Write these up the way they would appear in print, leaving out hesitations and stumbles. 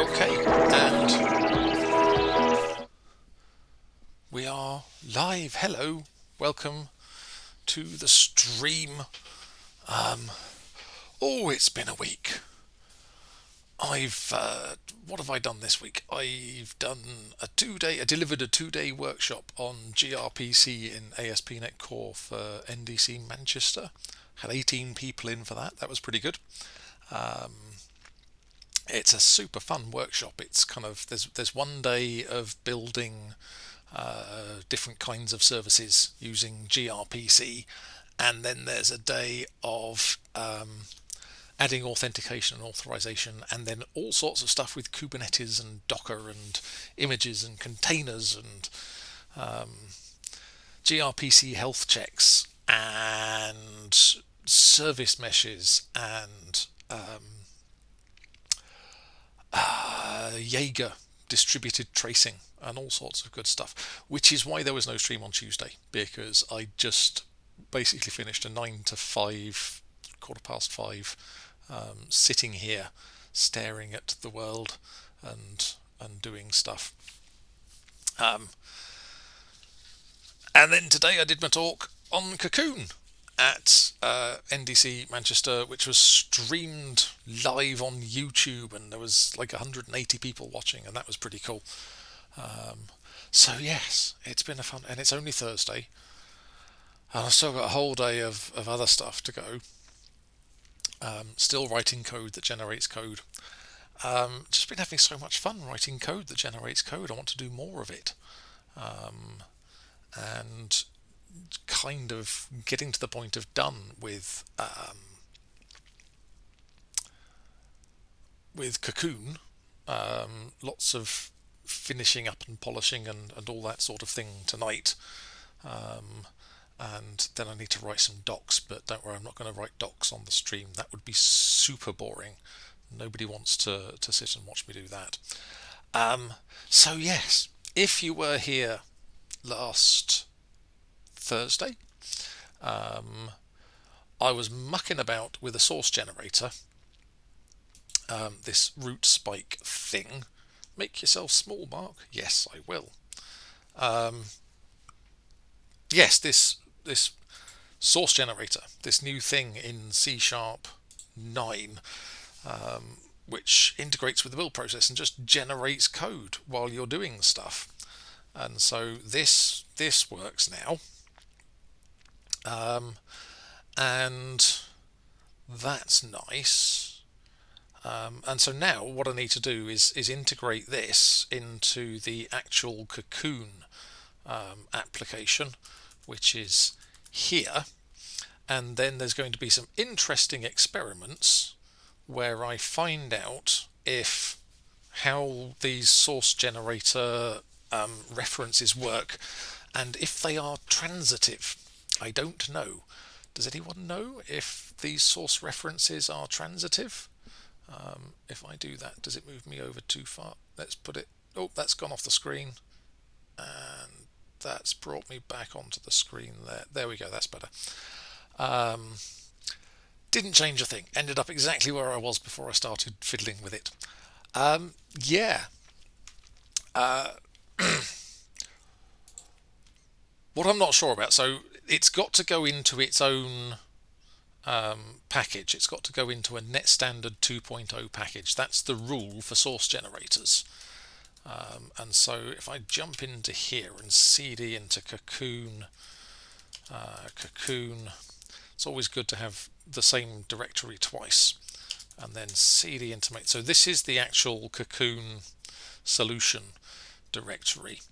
Okay, and we are live. Hello, welcome to the stream. It's been a week. What have I done this week? I've done I delivered a 2 day workshop on gRPC in ASP.NET Core for NDC Manchester. Had 18 people in for that. That was pretty good. It's a super fun workshop. It's kind of there's 1 day of building different kinds of services using gRPC, and then there's a day of adding authentication and authorization, and then all sorts of stuff with Kubernetes and Docker and images and containers and gRPC health checks and service meshes and Jaeger distributed tracing and all sorts of good stuff, which is why there was no stream on Tuesday, because I just basically finished a 9 to 5, quarter past 5, sitting here staring at the world and doing stuff. And then today I did my talk on Cocoon at NDC Manchester, which was streamed live on YouTube, and there was like 180 people watching, and that was pretty cool. So yes, it's been a fun, and it's only Thursday, and I've still got a whole day of other stuff to go. Still writing code that generates code. Just been having so much fun writing code that generates code. I want to do more of it. And kind of getting to the point of done with Cocoon. Lots of finishing up and polishing and all that sort of thing tonight. And then I need to write some docs, but don't worry, I'm not going to write docs on the stream. That would be super boring. Nobody wants to sit and watch me do that. So yes, if you were here last Thursday, I was mucking about with a source generator, this root spike thing. Make yourself small, Mark. Yes, I will. Yes, this source generator, this new thing in C# 9, which integrates with the build process and just generates code while you're doing stuff. And so this works now. And that's nice. And so now what I need to do is integrate this into the actual Cocoon application, which is here. And then there's going to be some interesting experiments where I find out how these source generator references work, and if they are transitive. I don't know. Does anyone know if these source references are transitive? If I do that, does it move me over too far? Let's put it... Oh, that's gone off the screen. And that's brought me back onto the screen there. There we go, that's better. Didn't change a thing. Ended up exactly where I was before I started fiddling with it. Yeah. What I'm not sure about, so it's got to go into its own package. It's got to go into a NetStandard 2.0 package. That's the rule for source generators. And so if I jump into here and cd into Cocoon, it's always good to have the same directory twice, and then cd into make. So this is the actual Cocoon solution directory.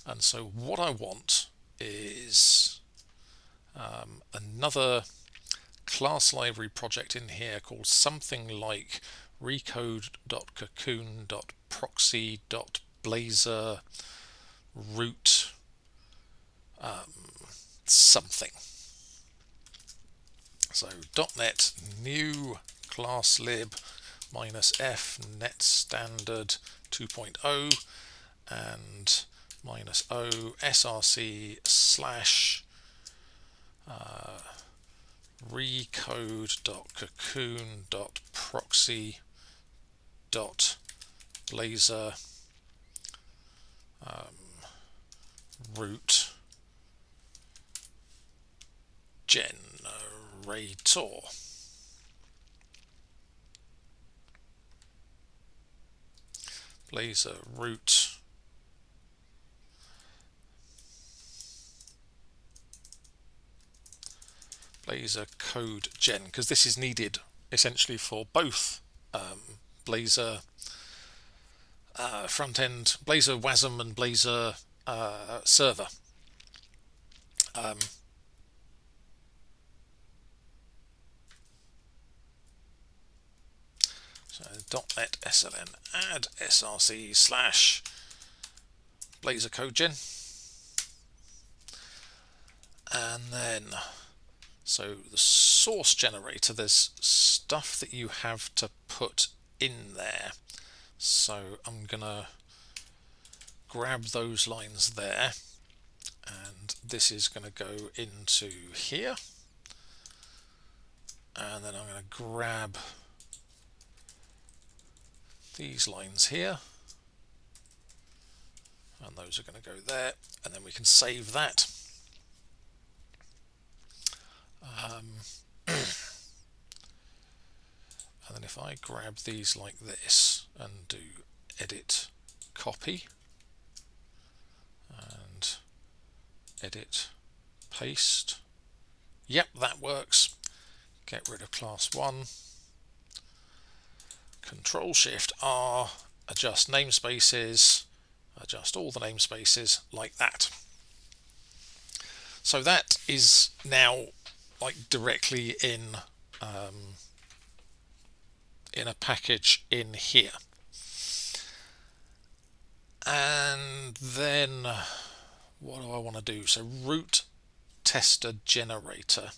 And so what I want is another class library project in here called something like recode.cocoon.proxy.blazor root something. So .NET new class lib -f netstandard 2.0 and -o src slash recode.cocoon.proxy.blazor Blazor root generator. Blazor root Blazor code gen, because this is needed essentially for both Blazor front end, Blazor WASM and Blazor server. So .NET SLN add src slash Blazor code gen, and then so the source generator, there's stuff that you have to put in there. So I'm gonna grab those lines there, and this is going to go into here, and then I'm going to grab these lines here, and those are going to go there, and then we can save that. And then if I grab these like this and do edit copy and edit paste, yep, that works. Get rid of class 1, Control Shift R, adjust namespaces, adjust all the namespaces like that. So that is now like directly in a package in here. And then what do I want to do? So root tester generator.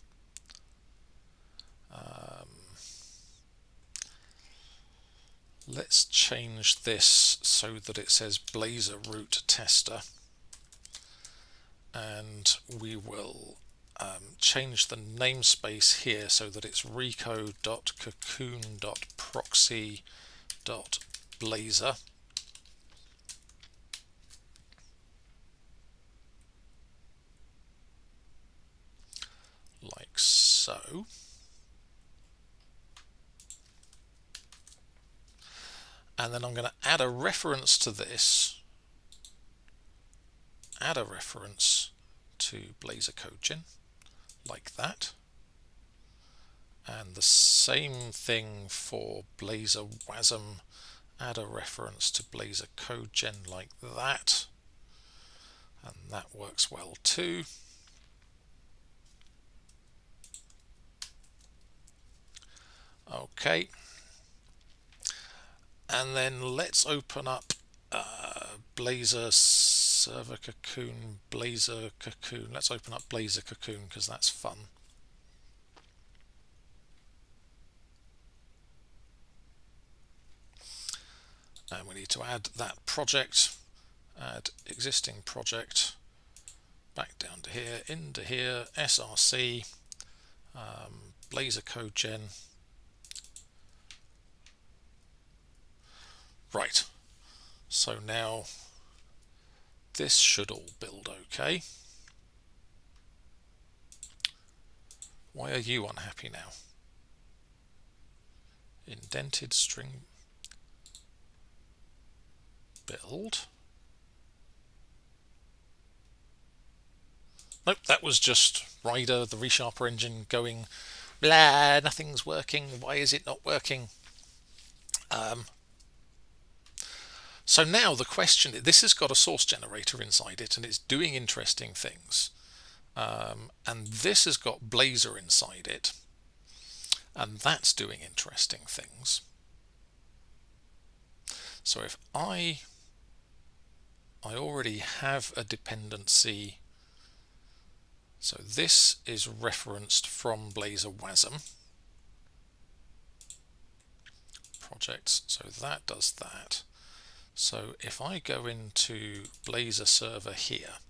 Let's change this so that it says Blazor root tester, and we will change the namespace here so that it's reco.cocoon.proxy.blazor. Like so. And then I'm going to add a reference to this, add a reference to Blazor code gen, like that. And the same thing for Blazor WASM, add a reference to Blazor code gen like that. And that works well too. Okay. And then let's open up Blazor server cocoon, Blazor cocoon. Let's open up Blazor cocoon because that's fun. And we need to add that project, add existing project, back down to here, into here, src, Blazor code gen. Right, so now this should all build okay. Why are you unhappy now? Indented string build. Nope, that was just Rider, the ReSharper engine, going blah, nothing's working, why is it not working? So now the question, this has got a source generator inside it and it's doing interesting things. And this has got Blazor inside it and that's doing interesting things. So if I already have a dependency, so this is referenced from Blazor WASM projects, so that does that. So if I go into Blazor server here,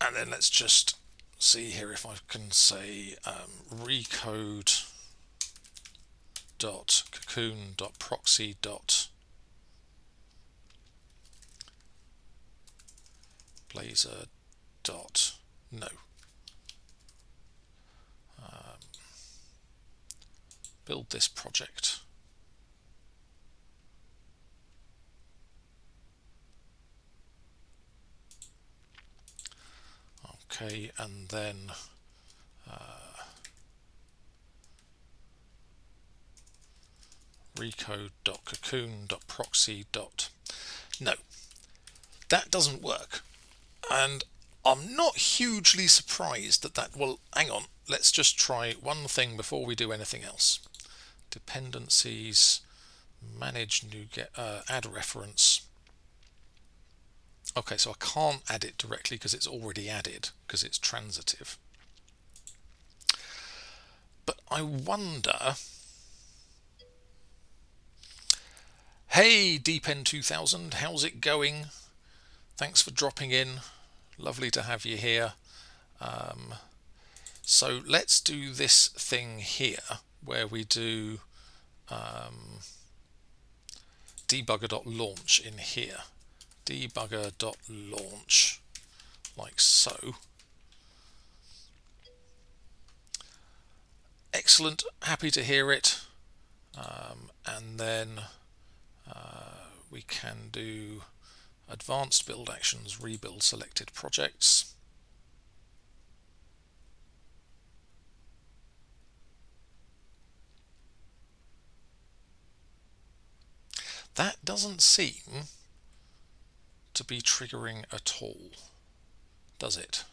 And then let's just see here if I can say recode dot cocoon dot proxy dot blazor dot no. Build this project. Okay, and then recode.cocoon.proxy. No, that doesn't work. And I'm not hugely surprised that well, hang on, let's just try one thing before we do anything else. Dependencies, manage NuGet, add reference. Okay, so I can't add it directly because it's already added, because it's transitive. But I wonder... Hey, DeepN2000, how's it going? Thanks for dropping in. Lovely to have you here. So let's do this thing here, where we do debugger.launch in here. Debugger.launch, like so. Excellent, happy to hear it. And then we can do advanced build actions, rebuild selected projects. That doesn't seem to be triggering at all, does it?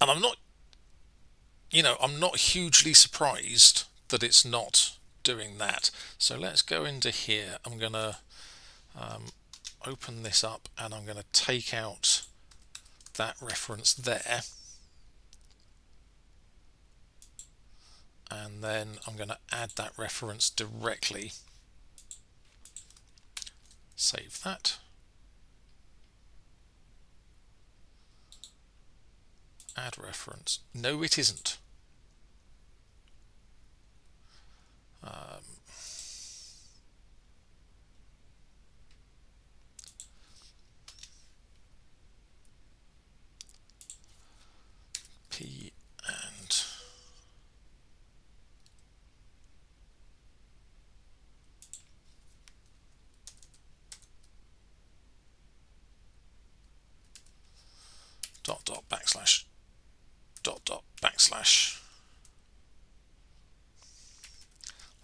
And I'm not, I'm not hugely surprised that it's not doing that. So let's go into here. I'm going to open this up and I'm going to take out that reference there. And then I'm going to add that reference directly. Save that. Add reference. No, it isn't. P and dot backslash dot backslash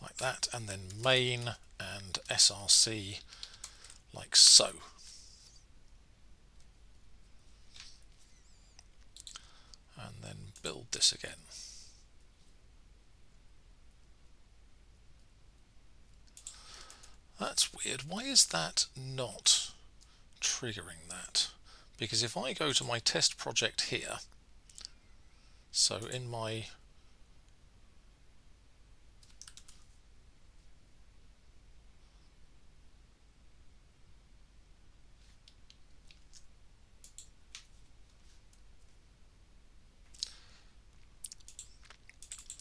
like that, and then main and src like so. And then build this again. That's weird. Why is that not triggering that? Because if I go to my test project here, so in my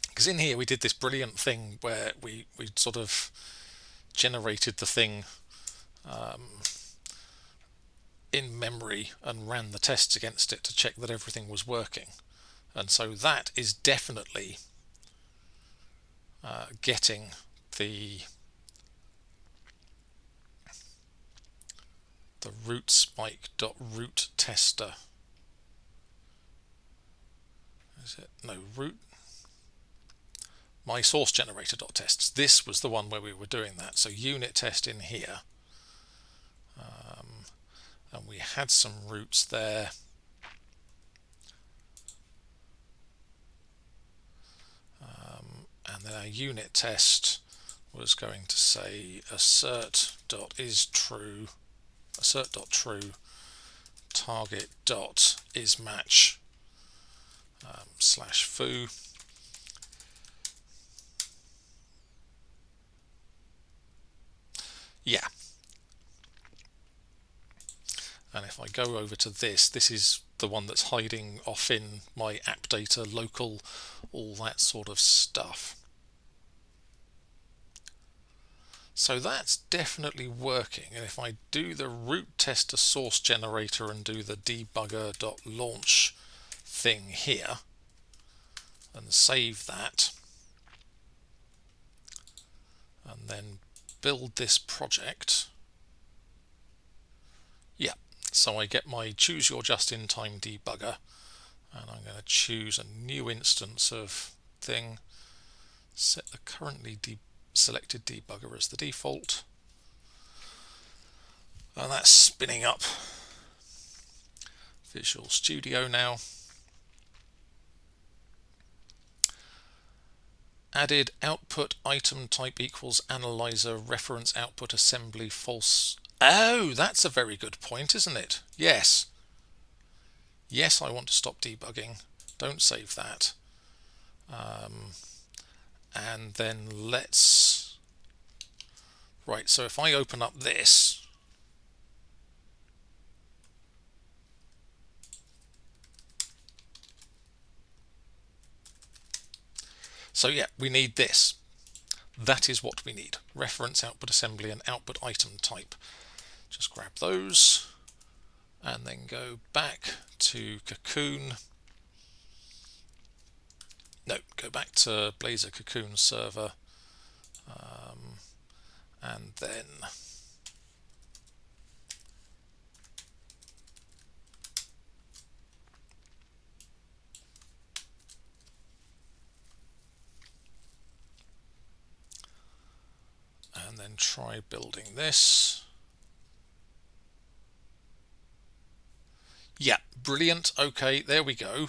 because in here we did this brilliant thing where we sort of generated the thing in memory and ran the tests against it to check that everything was working. And so that is definitely getting the root spike.root tester. Is it? No, root. My source generator.tests. This was the one where we were doing that. So unit test in here. And we had some roots there. And then our unit test was going to say assert.isTrue, assert.true, target.isMatch /foo. Yeah. And if I go over to this, this is the one that's hiding off in my app data, local, all that sort of stuff. So that's definitely working. And if I do the root tester source generator and do the debugger.launch thing here and save that, and then build this project, yeah, so I get my choose your just-in-time debugger, and I'm going to choose a new instance of thing, set the currently selected debugger as the default, and that's spinning up Visual Studio now. Added output item type equals analyzer reference output assembly false. Oh, that's a very good point, isn't it? Yes. Yes, I want to stop debugging. Don't save that. And then let's... Right, so if I open up this, so yeah, we need this. That is what we need. Reference output assembly and output item type. Just grab those and then go back to Cocoon. No, go back to Blazor Cocoon server, and then try building this. Yeah, brilliant. Okay, there we go.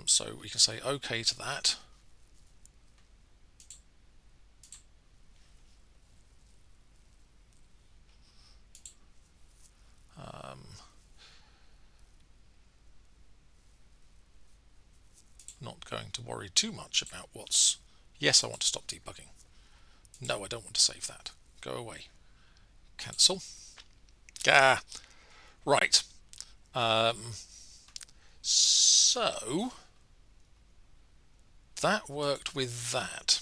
So we can say OK to that. Not going to worry too much about what's... Yes, I want to stop debugging. No, I don't want to save that. Go away. Cancel. Ah, right. So that worked with that.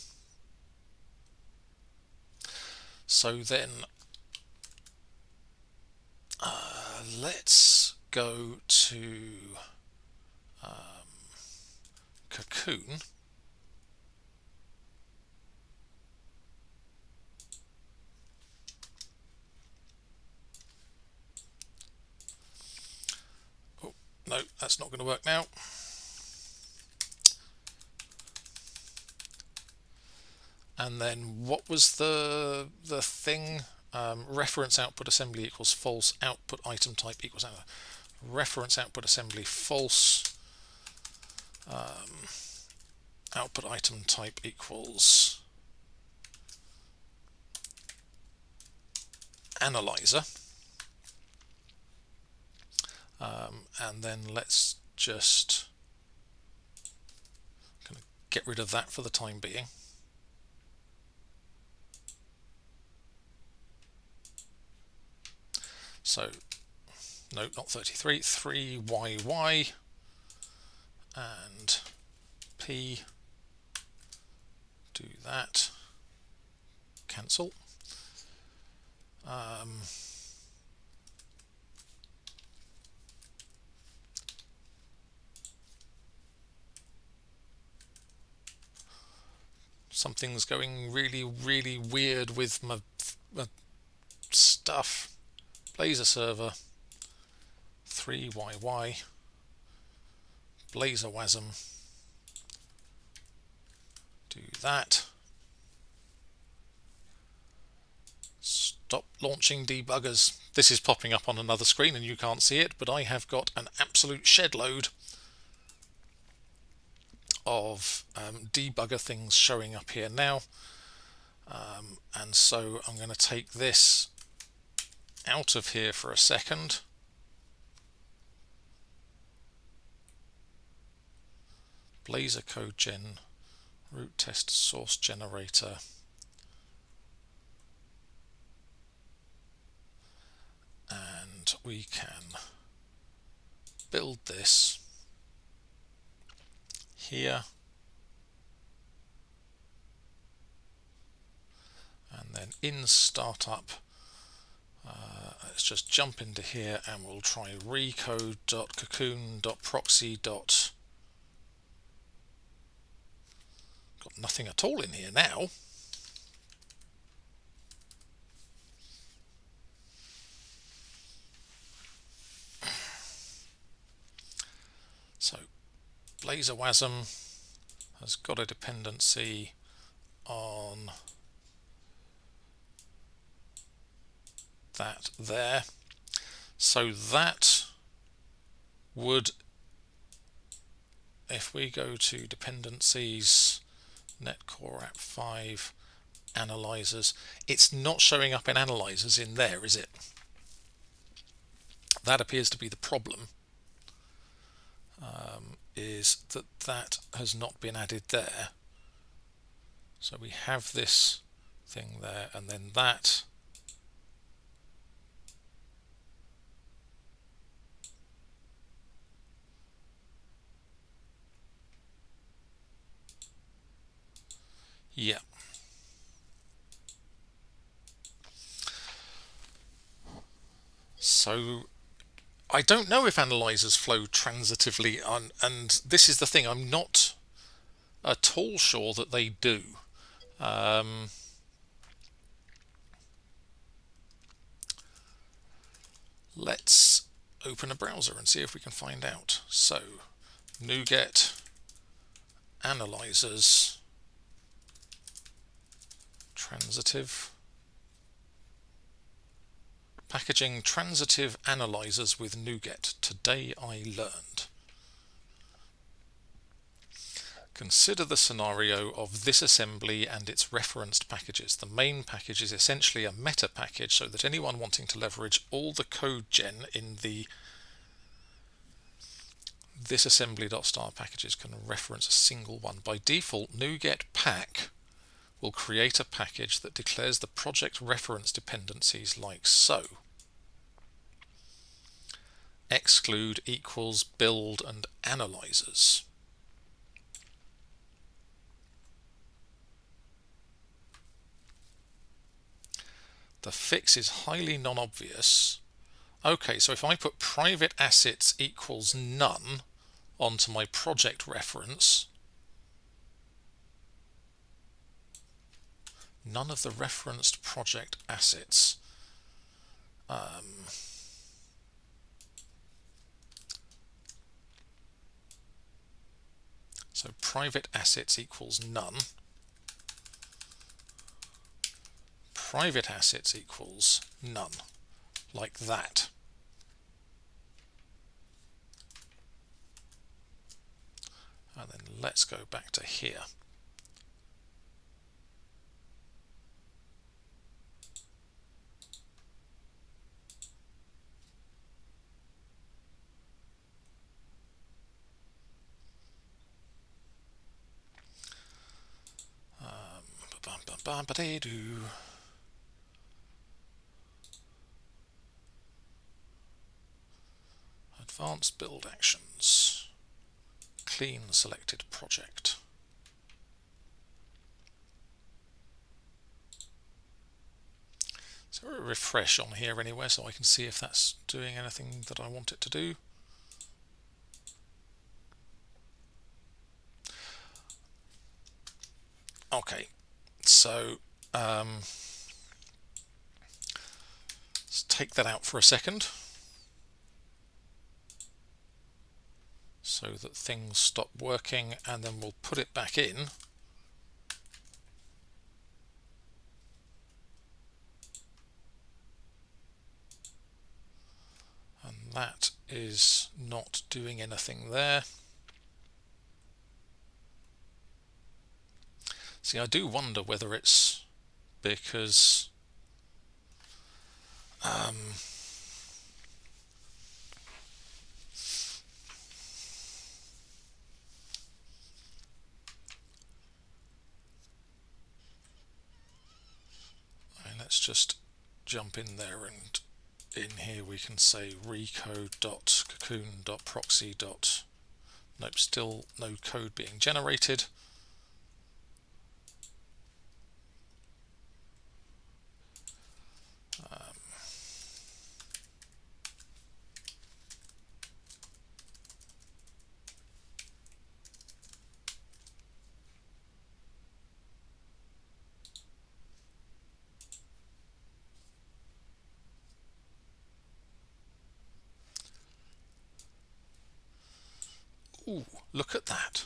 So then let's go to Cocoon. Oh, no, that's not going to work now. And then what was the thing? Reference output assembly equals false, output item type equals reference output assembly false, output item type equals analyzer, and then let's just kind of get rid of that for the time being. So no, not 33, 3YY and P, do that, cancel. Something's going really, really weird with my stuff. Blazor server, 3YY, Blazor WASM, do that. Stop launching debuggers. This is popping up on another screen and you can't see it, but I have got an absolute shed load of debugger things showing up here now. And so I'm going to take this out of here for a second. Blazor code gen, root test source generator. we can build this here, and then in startup, let's just jump into here and we'll try recode.cocoon.proxy. Got nothing at all in here now. So Blazor WASM has got a dependency on that there. So that would, if we go to dependencies, NetCore App 5, analyzers, it's not showing up in analyzers in there, is it? That appears to be the problem, is that has not been added there. So we have this thing there, and then that yeah. So I don't know if analyzers flow transitively on, and this is the thing, I'm not at all sure that they do. Let's open a browser and see if we can find out. So NuGet analyzers transitive, packaging transitive analyzers with NuGet. Today I learned. Consider the scenario of this assembly and its referenced packages. The main package is essentially a meta package so that anyone wanting to leverage all the code gen in the thisassembly.star packages can reference a single one. By default, NuGet pack will create a package that declares the project reference dependencies like so. Exclude equals build and analyzers. The fix is highly non-obvious. Okay, so if I put private assets equals none onto my project reference, none of the referenced project assets. So private assets equals none. Private assets equals none, like that. And then let's go back to here. Advanced build actions. Clean selected project. Is there a refresh on here anywhere so I can see if that's doing anything that I want it to do? Okay, so let's take that out for a second so that things stop working, and then we'll put it back in. And that is not doing anything there. See, I do wonder whether it's because let's just jump in there and in here we can say recode.cocoon.proxy. Nope, still no code being generated. Ooh, look at that.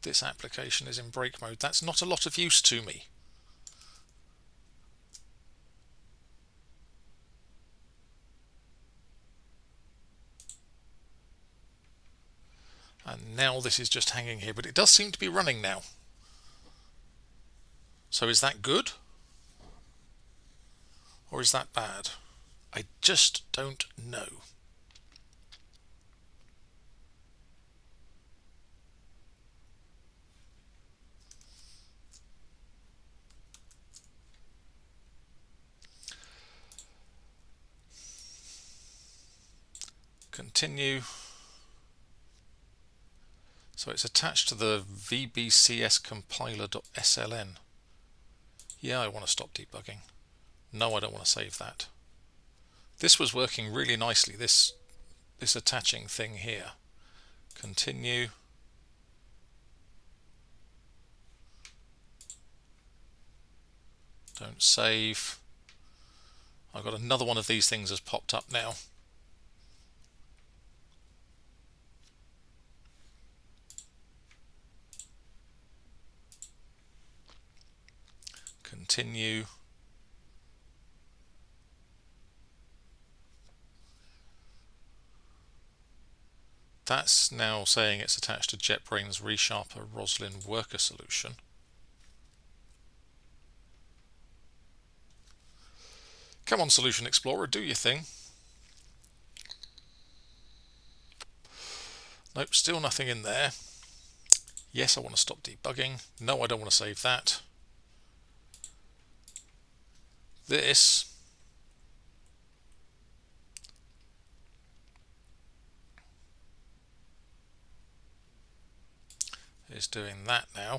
This application is in break mode. That's not a lot of use to me. And now this is just hanging here, but it does seem to be running now. So is that good? Or is that bad? I just don't know. Continue. So it's attached to the VBCS compiler.sln. Yeah, I want to stop debugging. No, I don't want to save that. This was working really nicely, this attaching thing here. Continue. Don't save. I've got another one of these things has popped up now. Continue. That's now saying it's attached to JetBrains ReSharper Roslyn Worker solution. Come on, Solution Explorer, do your thing. Nope, still nothing in there. Yes, I want to stop debugging. No, I don't want to save that. This is doing that now.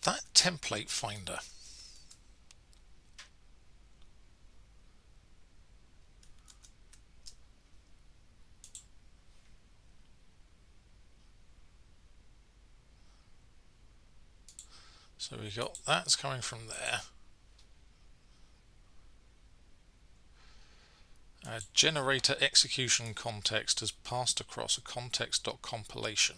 That template finder. So we got that's coming from there. Generator execution context has passed across a context.compilation.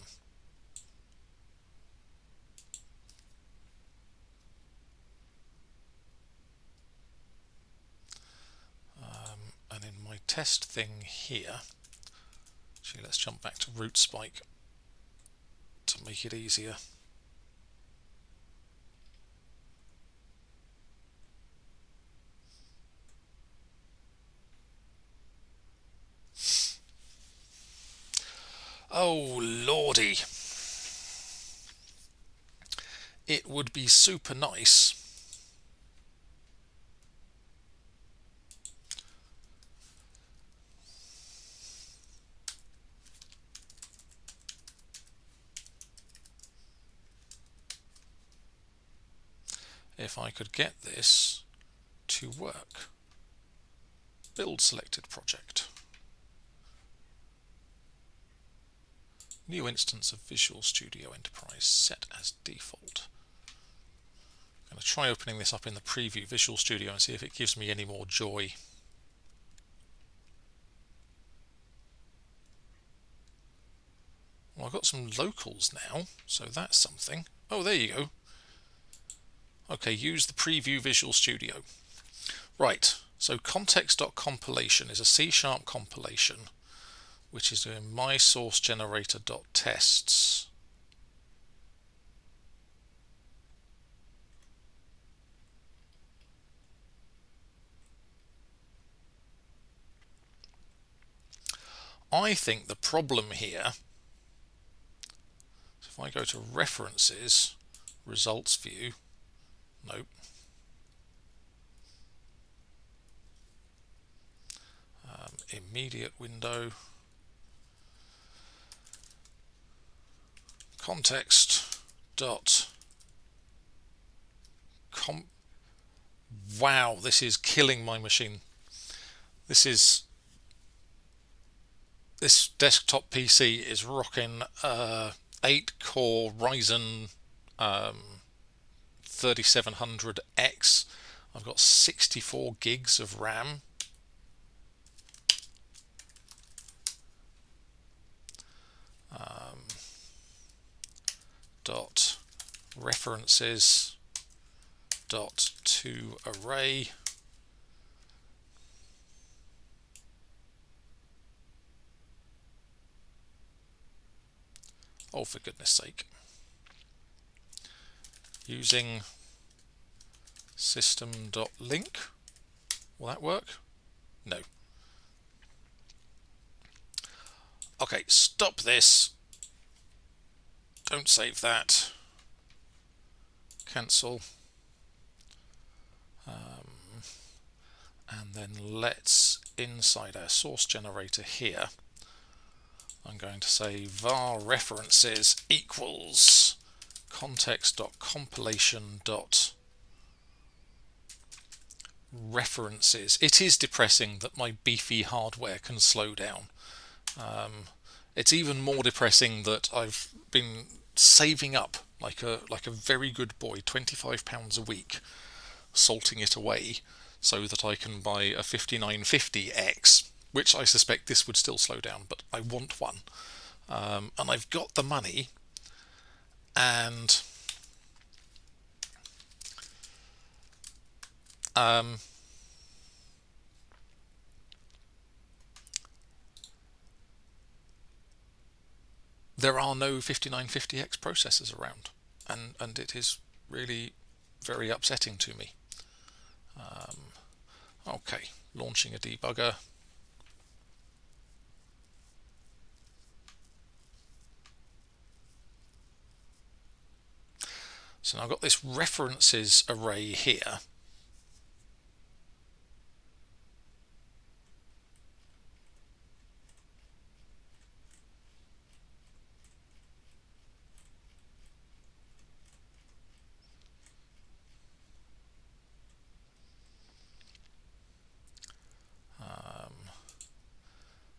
And in my test thing here, actually let's jump back to root spike to make it easier. Oh lordy, it would be super nice if I could get this to work. Build selected project. New instance of Visual Studio Enterprise set as default. I'm going to try opening this up in the preview Visual Studio and see if it gives me any more joy. Well, I've got some some locals now, so that's something. Oh, there you go. Okay, use the preview Visual Studio. Right, so context.compilation is a C# compilation which is doing mySourceGenerator.tests. I think the problem here, so if I go to References, Results View, nope. Immediate window, context dot com. Wow, this is killing my machine. This desktop PC is rocking 8-core Ryzen 3700X. I've got 64 gigs of RAM. Dot references dot to array. Oh, for goodness sake. Using system.link. Will that work? No. Okay, stop this. Don't save that. Cancel. And then let's, inside our source generator here, I'm going to say var references equals context.compilation.references. It is depressing that my beefy hardware can slow down. It's even more depressing that I've been saving up like a very good boy, £25 a week, salting it away so that I can buy a 5950X, which I suspect this would still slow down, but I want one. And I've got the money, and there are no 5950X processors around, and it is really very upsetting to me. Okay, launching a debugger. So now I've got this references array here.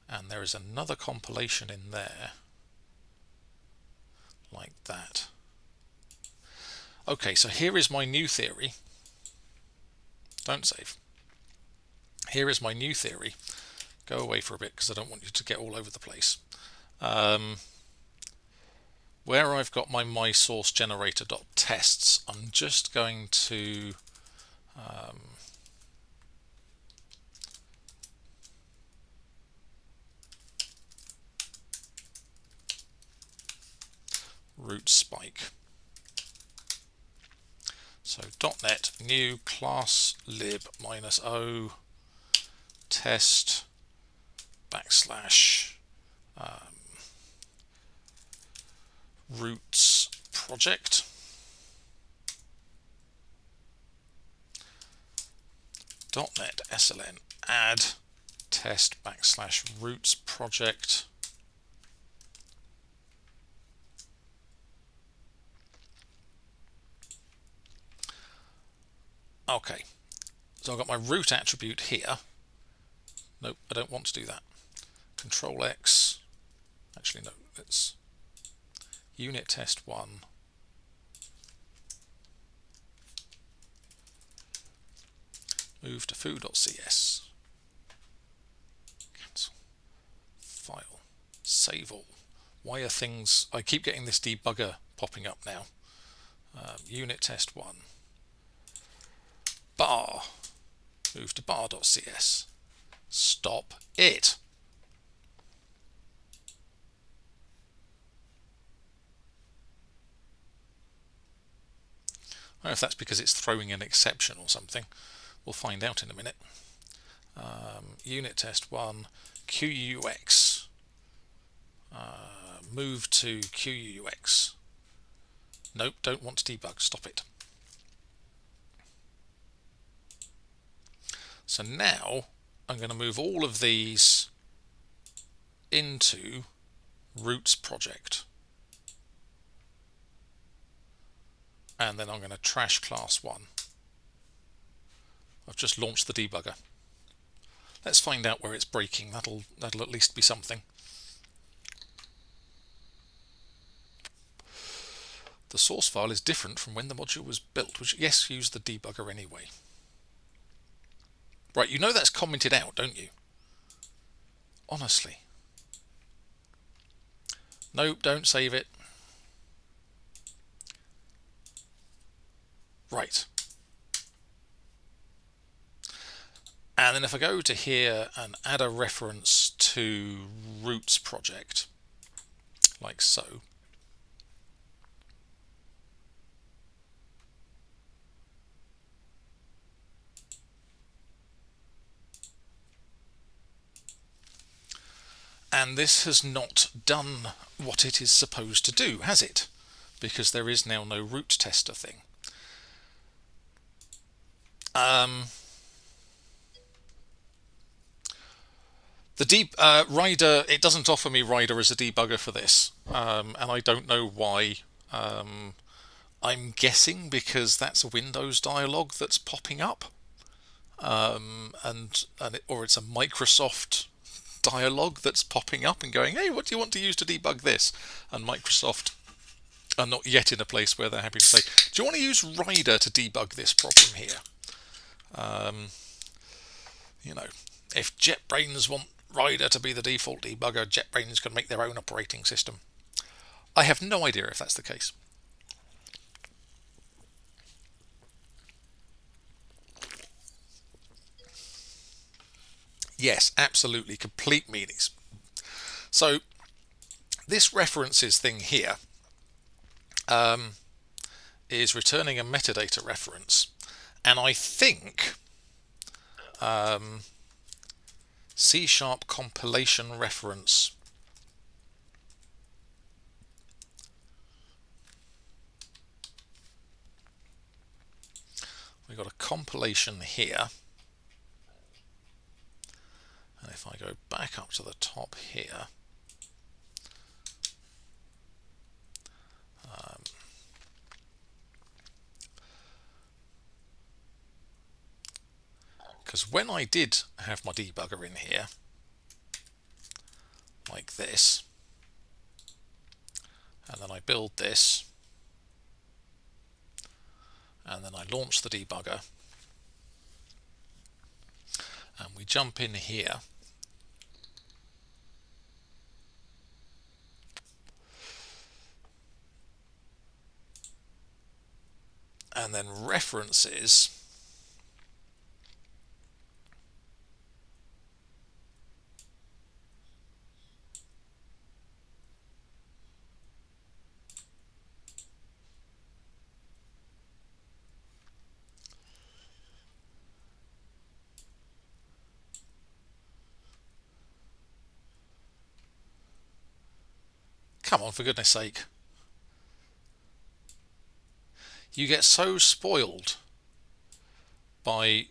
And there is another compilation in there, like that. Okay, so here is my new theory. Don't save. Here is my new theory. Go away for a bit because I don't want you to get all over the place. Where I've got my mySourceGenerator.tests, I'm just going to root spike. So .NET new class lib -o test / roots project. .NET SLN add test / roots project. Okay, so I've got my root attribute here. Nope, I don't want to do that. Control X. Actually, no, it's unit test 1. Move to foo.cs. Cancel. File. Save all. Why are things... I keep getting this debugger popping up now. Unit test 1. Bar. Move to bar.cs. Stop it. I don't know if that's because it's throwing an exception or something. We'll find out in a minute. Unit test 1, QUX. Move to QUX. Nope, don't want to debug. Stop it. So now I'm going to move all of these into Roots project. And then I'm going to trash class 1. I've just launched the debugger. Let's find out where it's breaking. That'll at least be something. The source file is different from when the module was built, which, yes, use the debugger anyway. Right, you know that's commented out, don't you? Honestly. Nope, don't save it. Right. And then if I go to here and add a reference to Roots project, like so. And this has not done what it is supposed to do, has it? Because there is now no root tester thing. The Rider, it doesn't offer me Rider as a debugger for this, and I don't know why. I'm guessing because that's a Windows dialog that's popping up, or it's a Microsoft dialog that's popping up and going, hey, what do you want to use to debug this? And Microsoft are not yet in a place where they're happy to say, do you want to use Rider to debug this problem here? If JetBrains want Rider to be the default debugger, JetBrains can make their own operating system. I have no idea if that's the case. Yes, absolutely, complete meanies. So this references thing here is returning a metadata reference, and I think C# compilation reference we've got a compilation here, and if I go back up to the top here, because when I did have my debugger in here like this, and then I build this, and then I launch the debugger, and we jump in here, and then references come on, for goodness sake. You get so spoiled by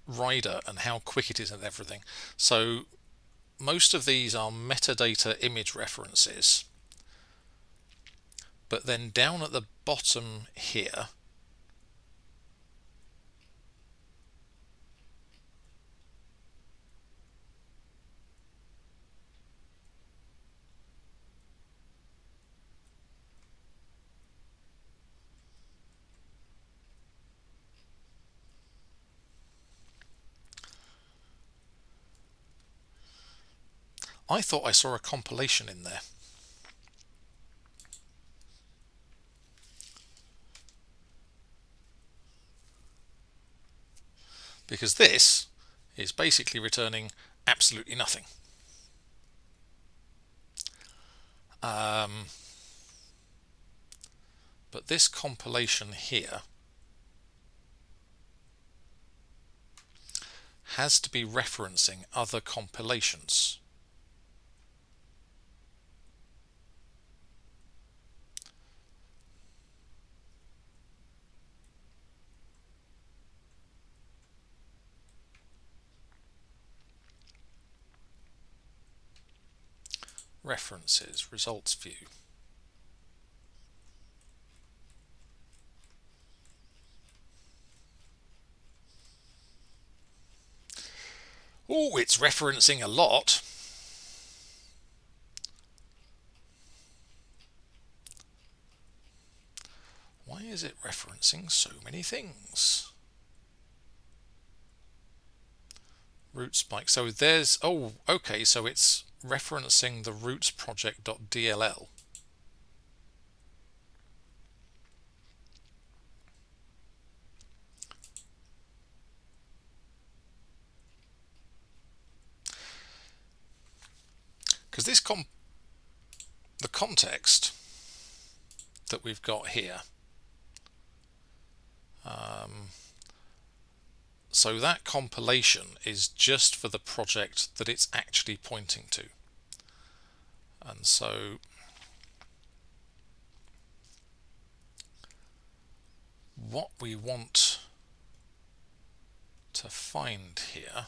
Rider and how quick it is and everything. So most of these are metadata image references, but then down at the bottom here I thought I saw a compilation in there. because this is basically returning absolutely nothing. But this compilation here has to be referencing other compilations. References, results view. Oh, it's referencing a lot. Why is it referencing so many things? Root spike. So there's, oh, okay, so it's referencing the roots project.dll. Because the context that we've got here, so that compilation is just for the project that it's actually pointing to. And so what we want to find here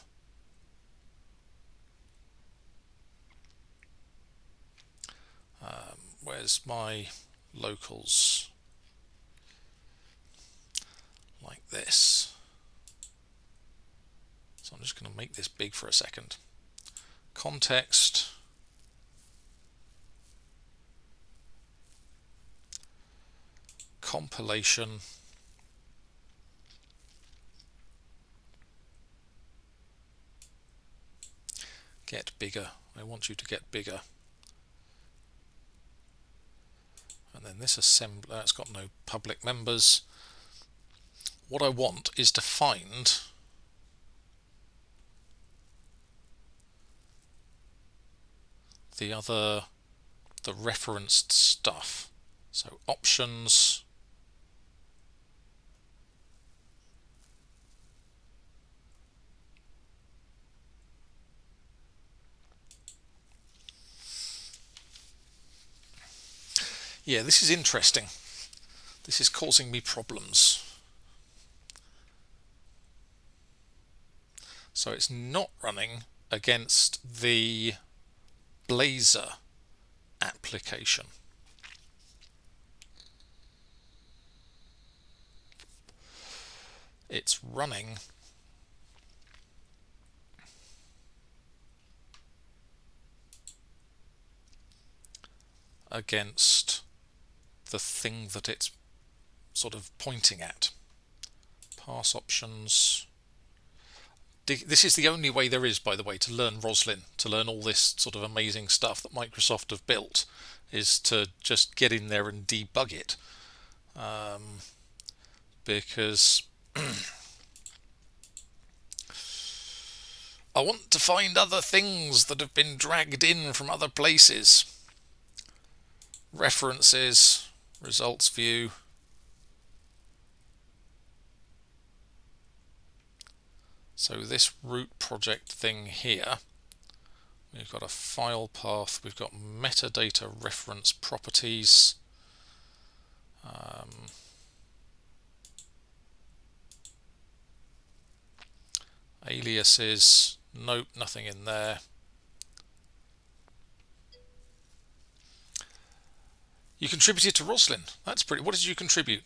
where's my locals? Like this. So I'm just going to make this big for a second. Context. Compilation. Get bigger. I want you to get bigger. And then this assembler, it's got no public members. What I want is to find the referenced stuff. So options, yeah, this is interesting. This is causing me problems. So it's not running against the Blazor application. It's running against the thing that it's sort of pointing at. Pass options. This is the only way there is, by the way, to learn Roslyn, to learn all this sort of amazing stuff that Microsoft have built, is to just get in there and debug it. Because I want to find other things that have been dragged in from other places. References, results view. So this root project thing here, we've got a file path, we've got metadata reference properties. Aliases, nope, nothing in there. You contributed to Roslyn. That's pretty. What did you contribute?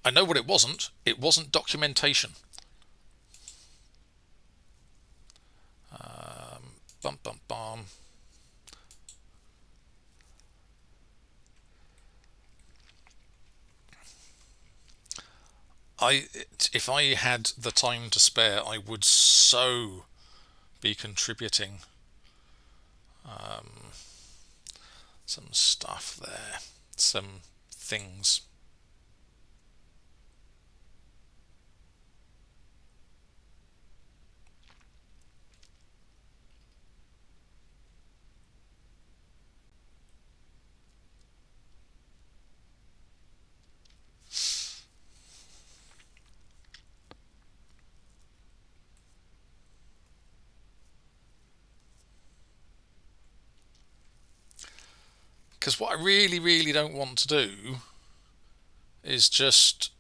I know what it wasn't. It wasn't documentation. Bum bum bum. If I had the time to spare, I would so be contributing some stuff there, some things. Because what I really don't want to do is just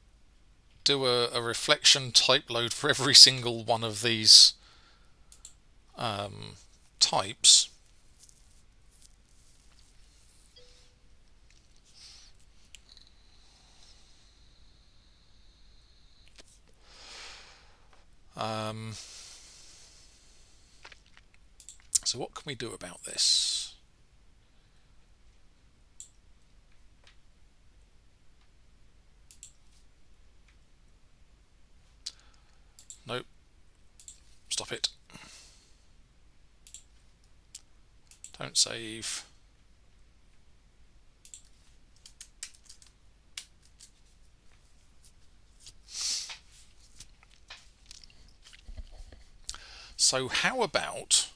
do a reflection type load for every single one of these types. So what can we do about this? Nope. Stop it. Don't save. So how about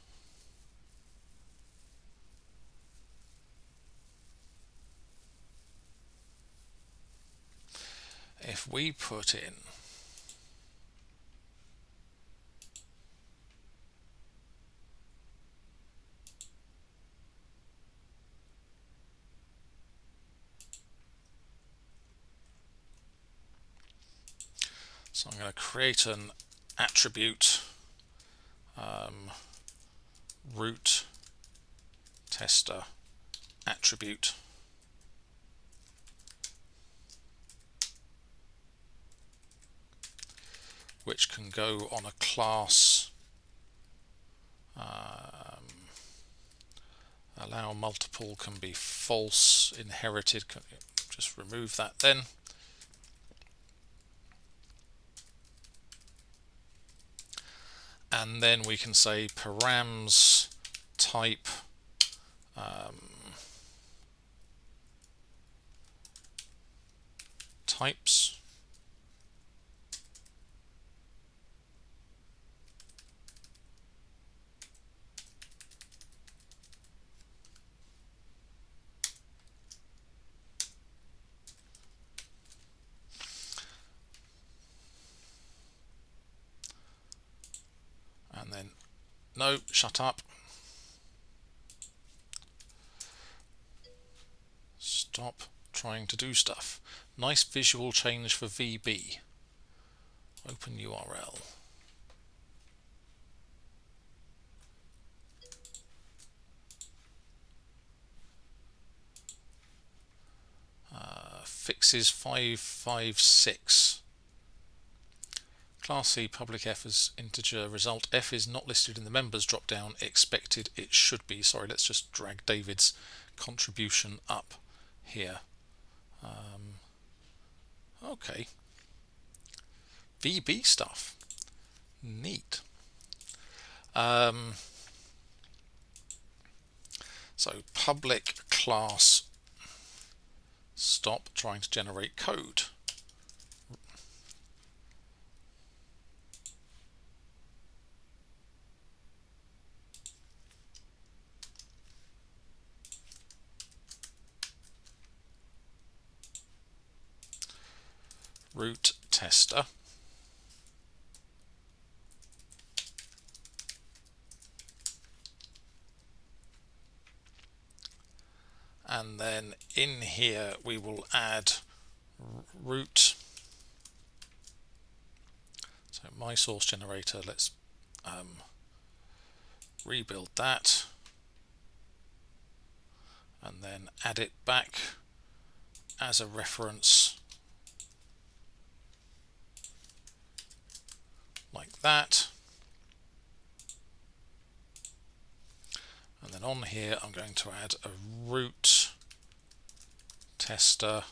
if we put in so I'm going to create an attribute root tester attribute, which can go on a class allow multiple can be false, inherited, just remove that then. And then we can say params type types, and then no, shut up. Stop trying to do stuff. Nice visual change for VB. Open URL. Fixes 556. Class C public F as integer result. F is not listed in the members drop down. Expected it should be. Sorry, let's just drag David's contribution up here. Okay. VB stuff. Neat. So public class stop trying to generate code. Root tester. And then in here we will add root. So my source generator, let's rebuild that and then add it back as a reference like that. And then on here I'm going to add a root tester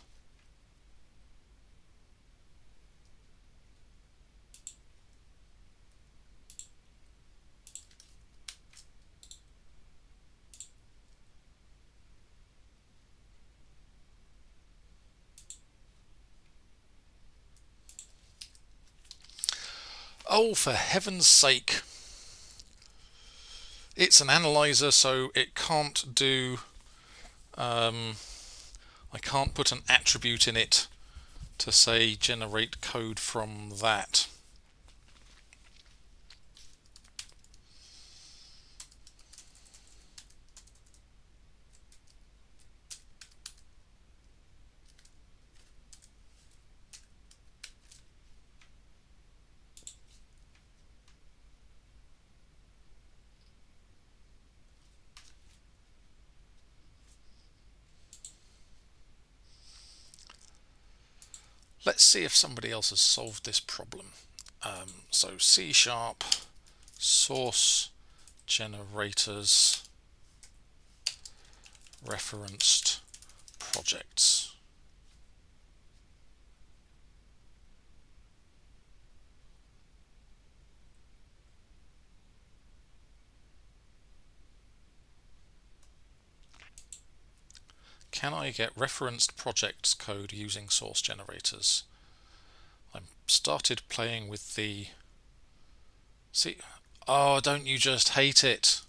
Oh, for heaven's sake. It's an analyzer, so it can't do... I can't put an attribute in it to say generate code from that. Let's see if somebody else has solved this problem. So C# source generators referenced projects. Can I get referenced projects code using source generators? I started playing with the... See, oh, don't you just hate it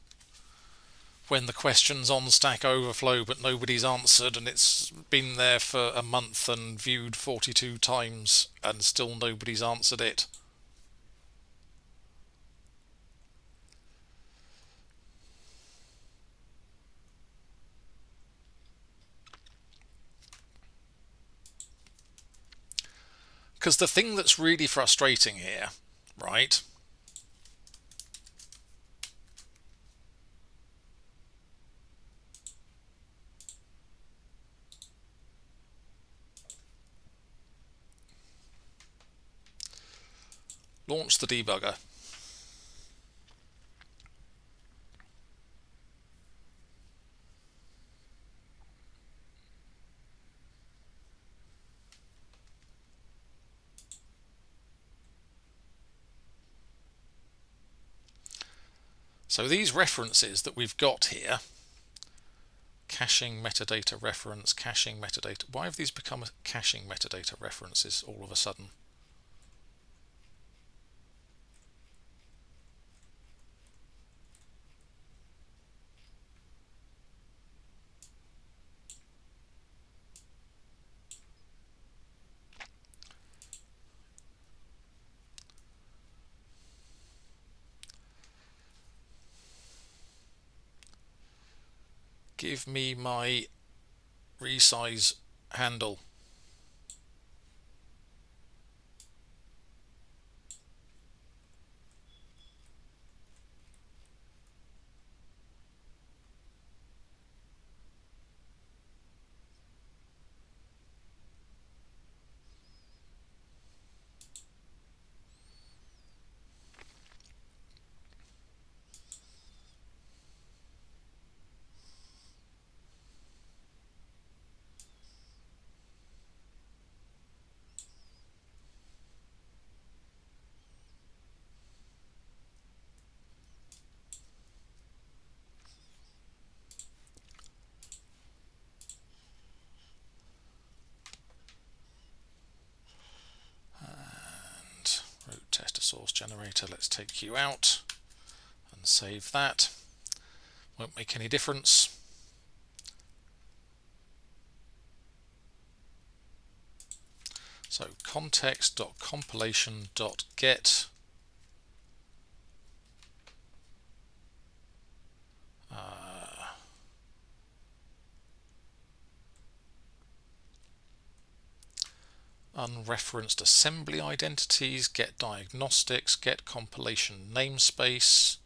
when the question's on Stack Overflow but nobody's answered and it's been there for a month and viewed 42 times and still nobody's answered it? Because the thing that's really frustrating here, right, launch the debugger. So these references that we've got here, caching metadata reference, caching metadata, why have these become caching metadata references all of a sudden? Give me my resize handle. Root tester source generator, let's take you out and save that. Won't make any difference. So context.compilation.get unreferenced assembly identities, get diagnostics, get compilation namespace,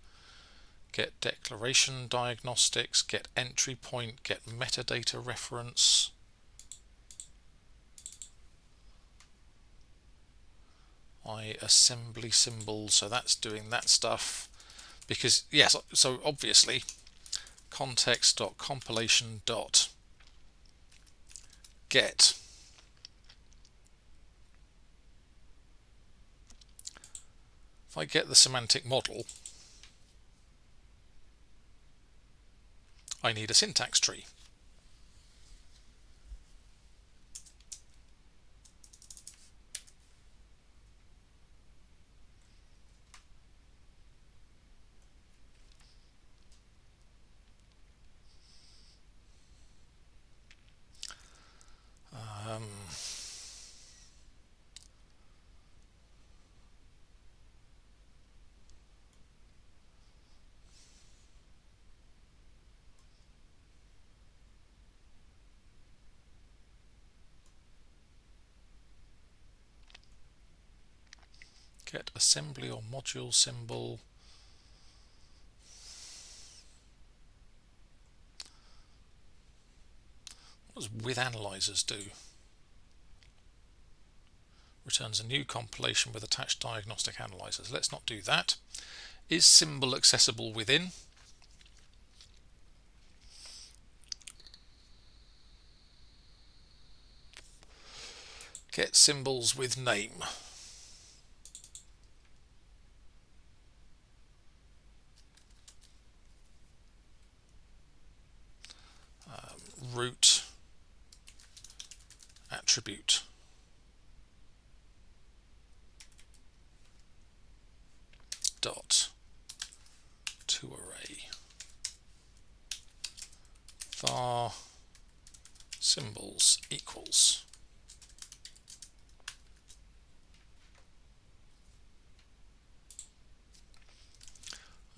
get declaration diagnostics, get entry point, get metadata reference. Assembly symbol, so that's doing that stuff. Because, yes, so obviously context.compilation.get if I get the semantic model, I need a syntax tree. Get assembly or module symbol. What does with analyzers do? returns a new compilation with attached diagnostic analyzers. Let's not do that. Is symbol accessible within? Get symbols with name. Root attribute. Dot to array. Var symbols equals.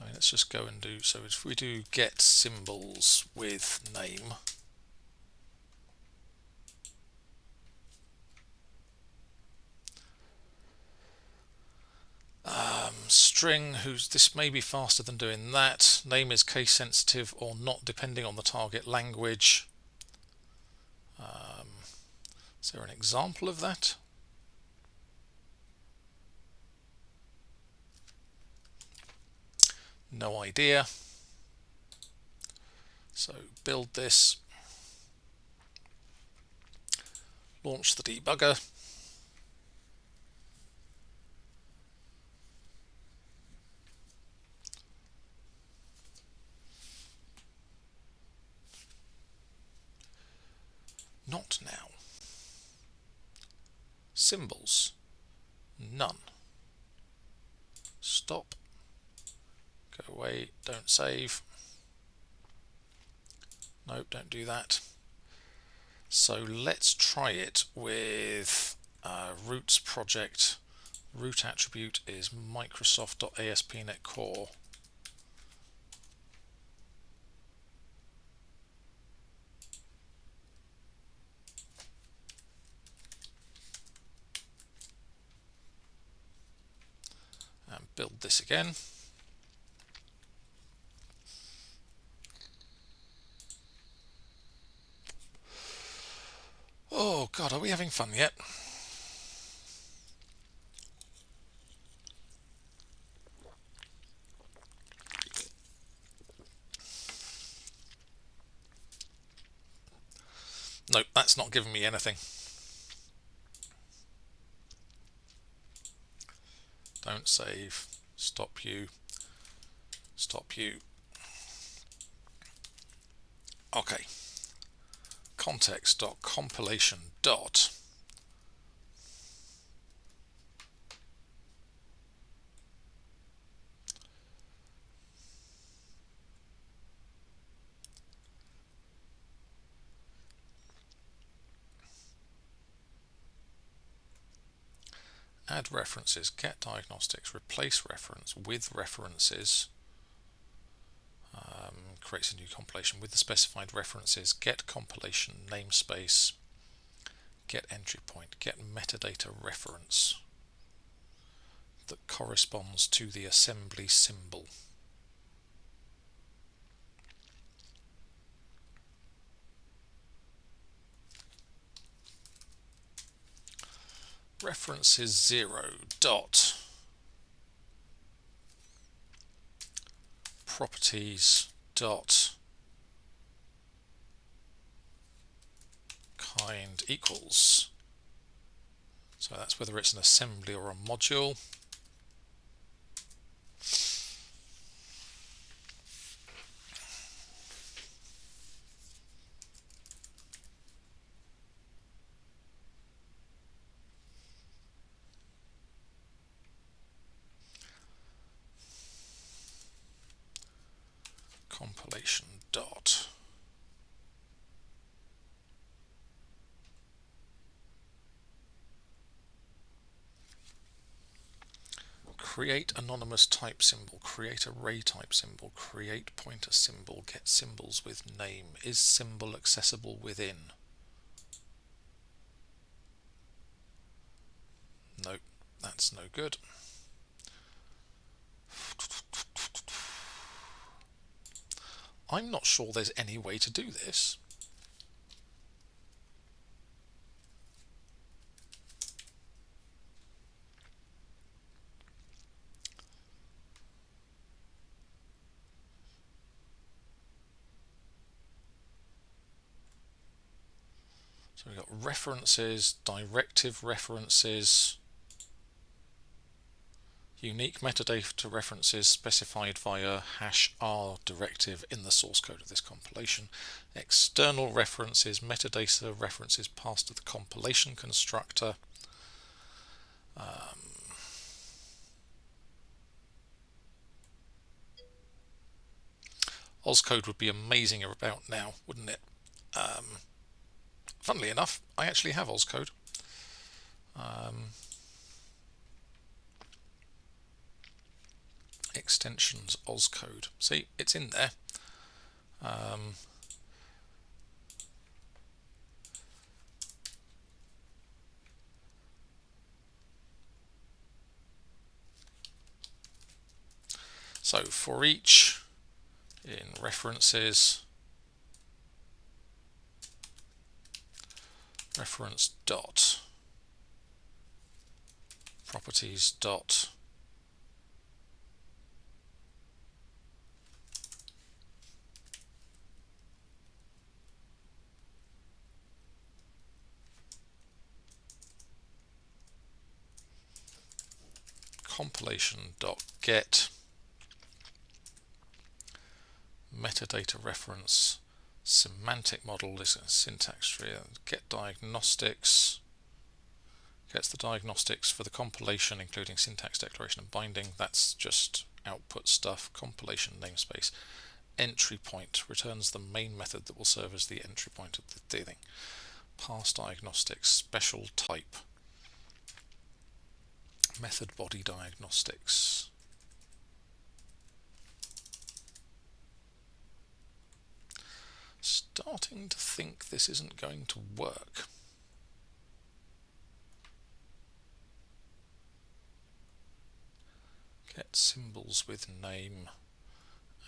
Let's just go and do, so if we do get symbols with name, string, this may be faster than doing that. Name is case sensitive or not depending on the target language. Is there an example of that? No idea. So build this, launch the debugger. Not now. Symbols, none. Stop. Go away, don't save. Nope, don't do that. So let's try it with roots project. Root attribute is Microsoft.ASP.NET Core. And build this again. Oh God, are we having fun yet? Nope, that's not giving me anything. Don't save. Stop you. Stop you. Okay. Context.compilation dot add references, get diagnostics, replace reference with references, creates a new compilation with the specified references, get compilation namespace, get entry point, get metadata reference that corresponds to the assembly symbol. References 0 dot properties dot kind equals. So that's whether it's an assembly or a module. Compilation dot create anonymous type symbol, create array type symbol, create pointer symbol, get symbols with name. Is symbol accessible within? Nope, that's no good. I'm not sure there's any way to do this. So we've got references, directive references, unique metadata references specified via #r directive in the source code of this compilation, external references, metadata references passed to the compilation constructor. Ozcode would be amazing about now, wouldn't it? Funnily enough, I actually have Ozcode. Extensions Ozcode. See, it's in there. So for each in references, reference dot properties dot compilation dot get metadata reference semantic model is a syntax tree. Get diagnostics gets the diagnostics for the compilation, including syntax, declaration, and binding. That's just output stuff. Compilation namespace. Entry point returns the main method that will serve as the entry point of the thing. Pass diagnostics, special type, method body diagnostics. Starting to think this isn't going to work. Get symbols with name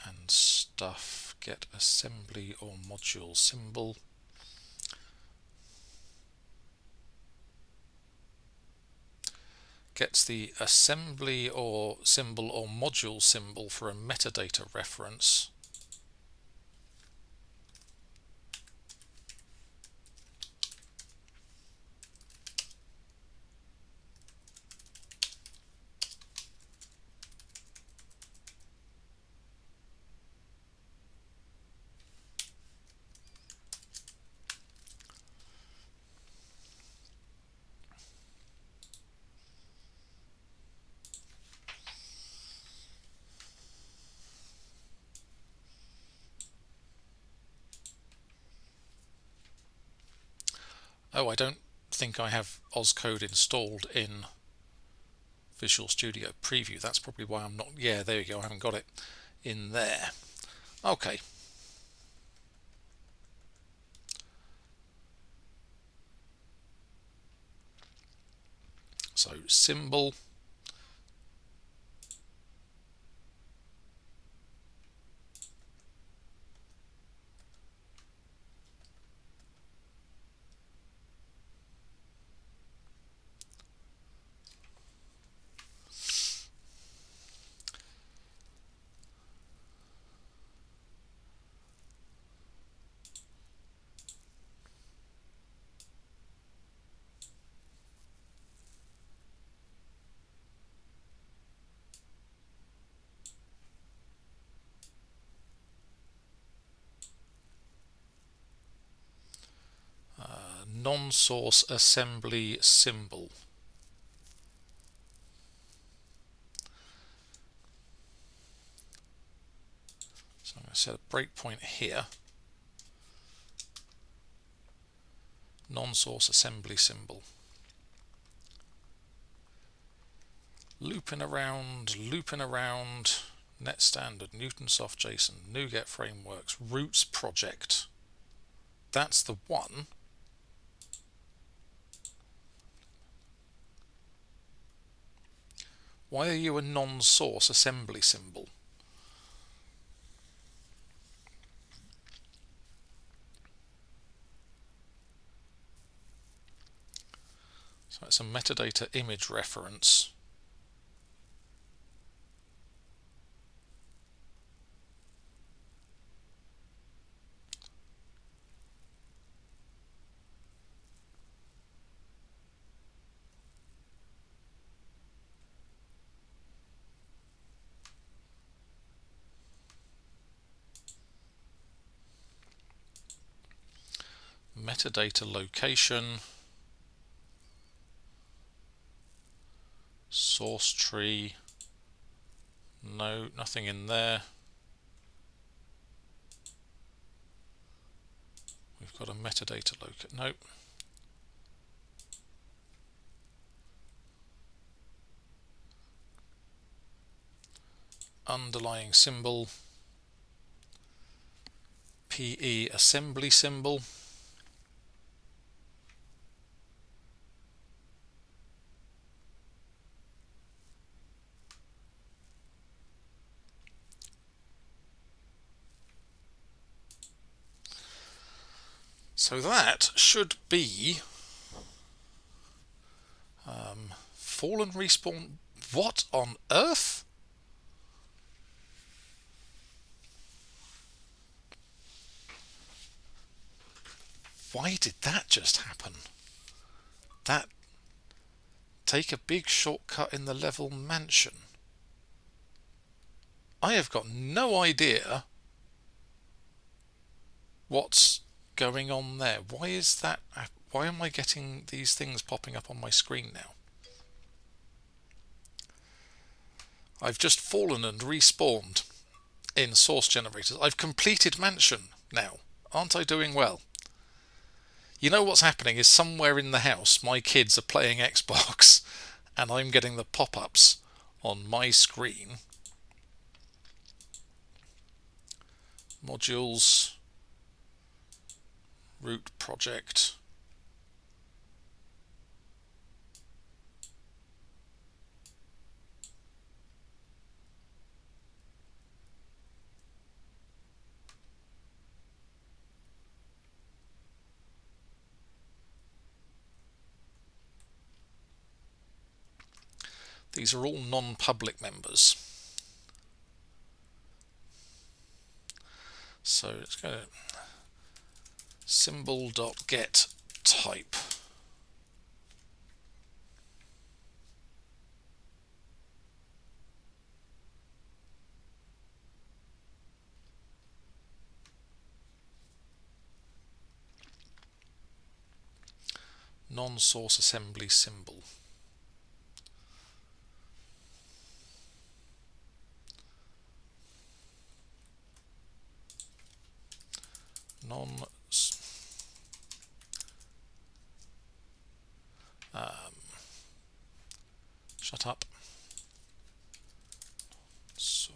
and stuff. Get assembly or module symbol. Gets the assembly or symbol or module symbol for a metadata reference. Oh, I don't think I have Ozcode installed in Visual Studio Preview. That's probably why I'm not. Yeah, there you go. I haven't got it in there. Okay. So symbol. Non-source assembly symbol. So I'm going to set a breakpoint here. Non-source assembly symbol. Looping around, Net Standard, Newtonsoft JSON, NuGet Frameworks, Roots project. That's the one. Why are you a non-source assembly symbol? So it's a metadata image reference. metadata location, source tree, no, nothing in there. We've got a metadata location, nope. Underlying symbol, PE assembly symbol. So that should be fallen respawn. What on earth? Why did that just happen? That take a big shortcut in the level mansion. I have got no idea what's going on there. Why is that? Why am I getting these things popping up on my screen now? I've just fallen and respawned in source generators. I've completed mansion now. Aren't I doing well? You know what's happening is somewhere in the house my kids are playing Xbox and I'm getting the pop-ups on my screen. Modules, root project. These are all non-public members. So let's go symbol.get type. Non-source assembly symbol. Shut up. So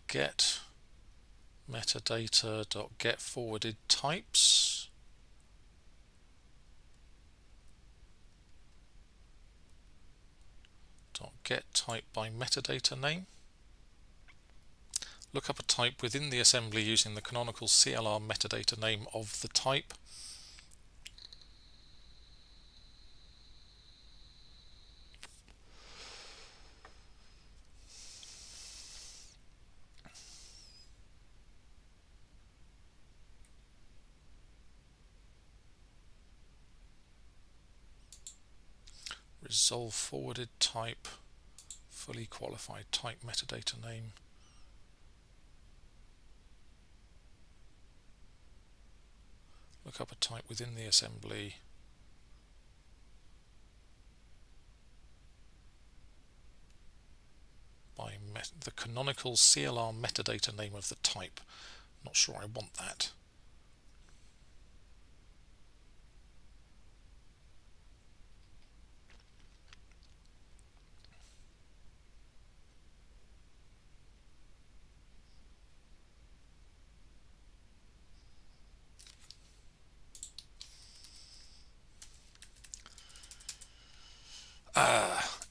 .get metadata .get forwarded types. .get type by metadata name. Look up a type within the assembly using the canonical CLR metadata name of the type. Resolve forwarded type, fully qualified type metadata name. Look up a type within the assembly. By the canonical CLR metadata name of the type. Not sure I want that.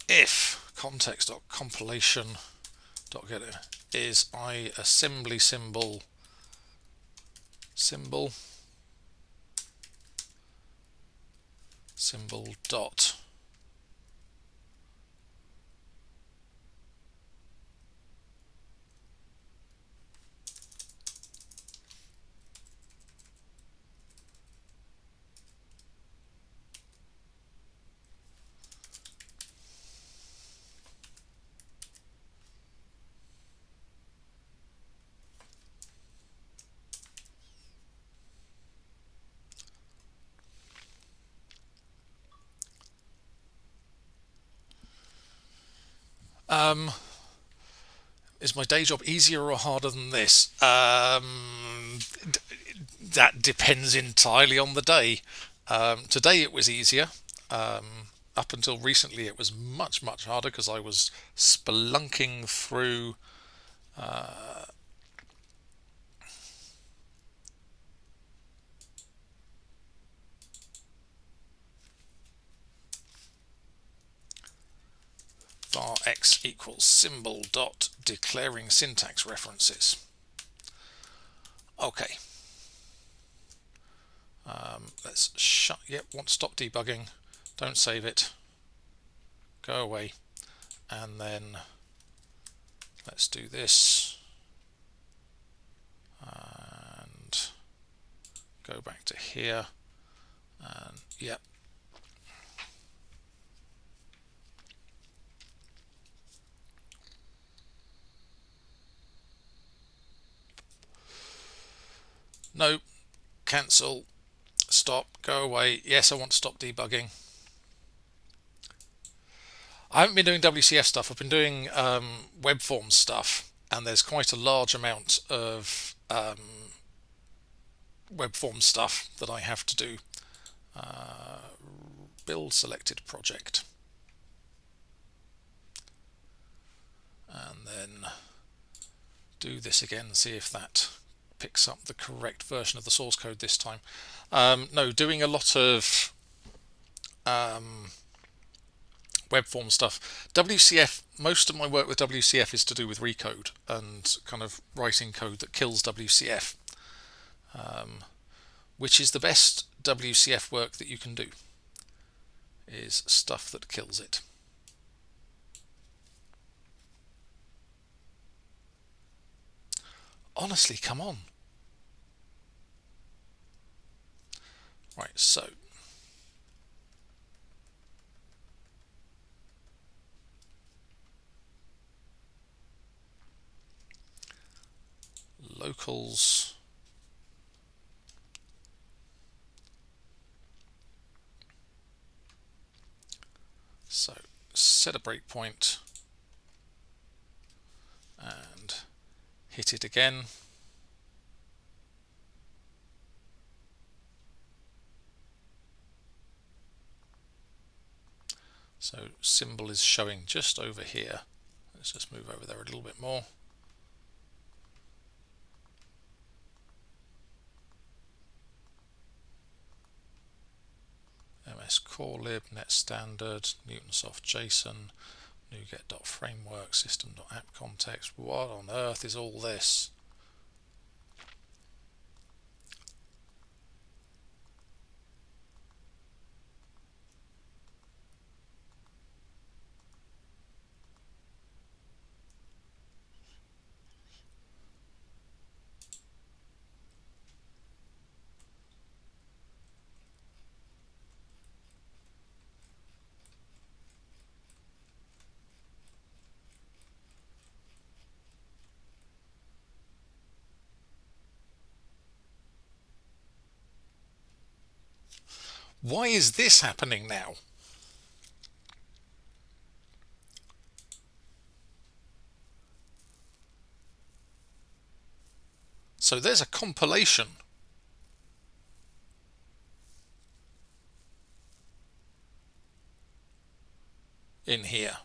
If context.compilation .getter is iassembly symbol dot is my day job easier or harder than this? That depends entirely on the day. Today it was easier. Up until recently it was much harder because I was spelunking through var x equals symbol dot declaring syntax references. Okay. Let's shut. Yep, want to stop debugging. Don't save it. Go away. And then let's do this. And go back to here. And yep. No. Cancel. Stop. Go away. Yes, I want to stop debugging. I haven't been doing WCF stuff. I've been doing web form stuff, and there's quite a large amount of web form stuff that I have to do. Build selected project, and then do this again and see if that picks up the correct version of the source code this time. No, doing a lot of web form stuff. WCF, most of my work with WCF is to do with recode and kind of writing code that kills WCF, which is the best WCF work that you can do, is stuff that kills it. Honestly, come on. Right, so locals so set a breakpoint and hit it again. So symbol is showing just over here. Let's just move over there a little bit more. MS Core Lib, Net Standard, Newtonsoft JSON, NuGet.framework, System.app context. What on earth is all this? Why is this happening now? So there's a compilation. In here.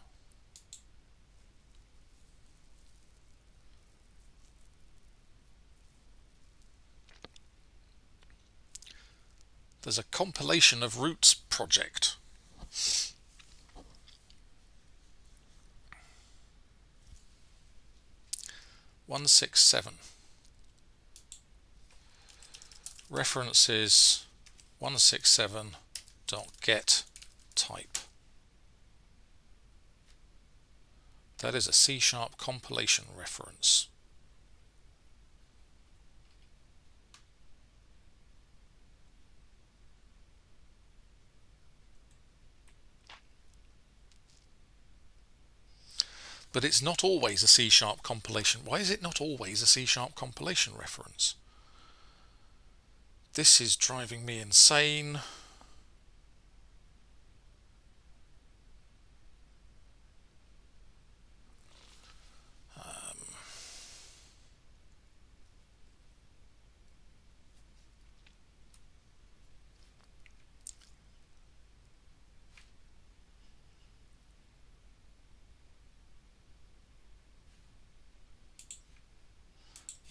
There's a compilation of roots project. 167. References 167.get type. That is a C# compilation reference. But it's not always a C# compilation. Why is it not always a C# compilation reference? This is driving me insane.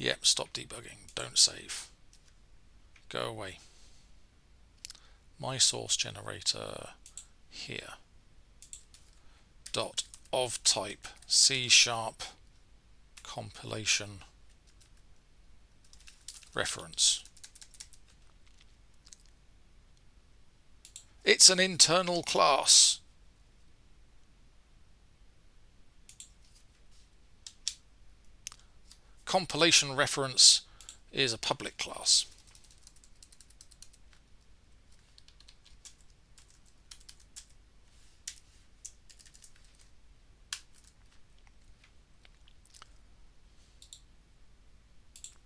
Yep, stop debugging. Don't save. Go away. My source generator here. Dot of type C# compilation reference. It's an internal class. Compilation reference is a public class.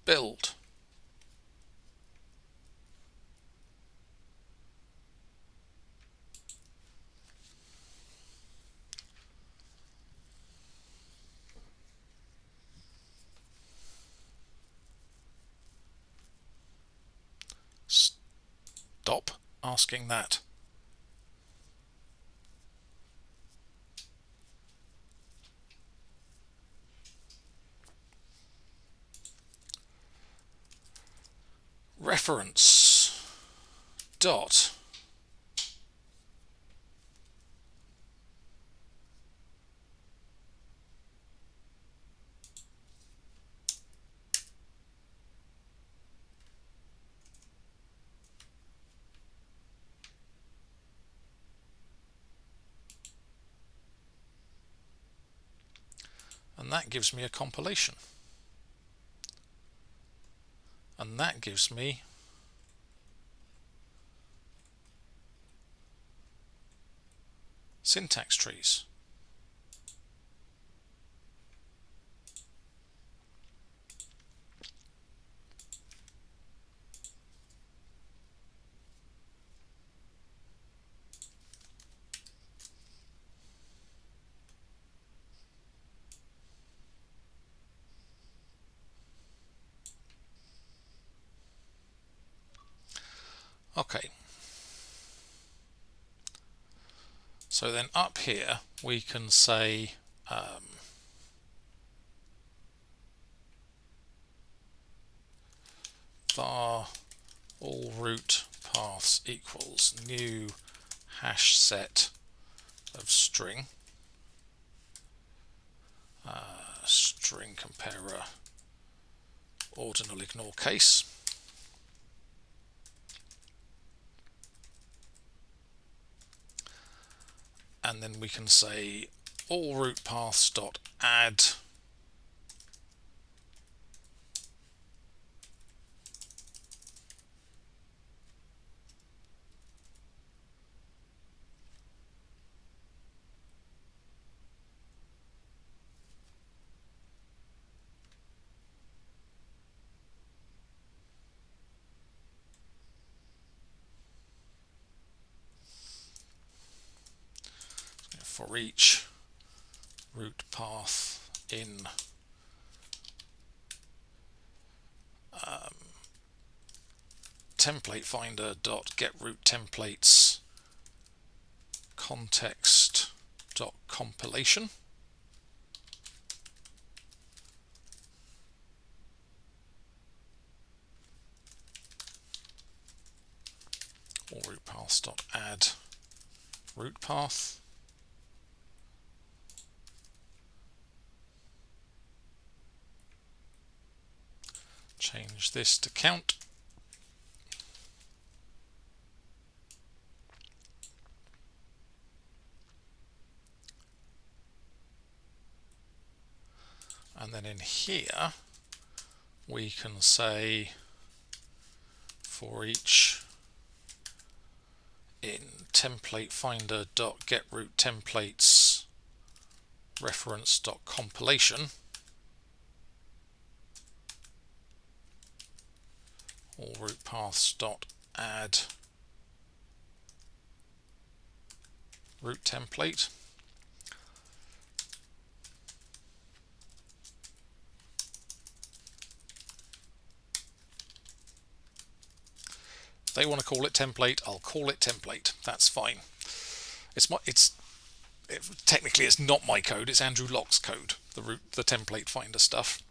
Build. Stop asking that. Reference dot and that gives me a compilation, and that gives me syntax trees. Okay, so then up here we can say var all root paths equals new hash set of string, string comparer ordinal ignore case, and then we can say all root paths dot add for each root path in template finder dot get root templates context dot compilation. All root paths dot add root path. change this to count. And then in here, we can say for each in template finder dot get root templates reference dot compilation, all root paths dot add root template. They want to call it template, I'll call it template. That's fine. Technically it's not my code, it's Andrew Locke's code, the template finder stuff.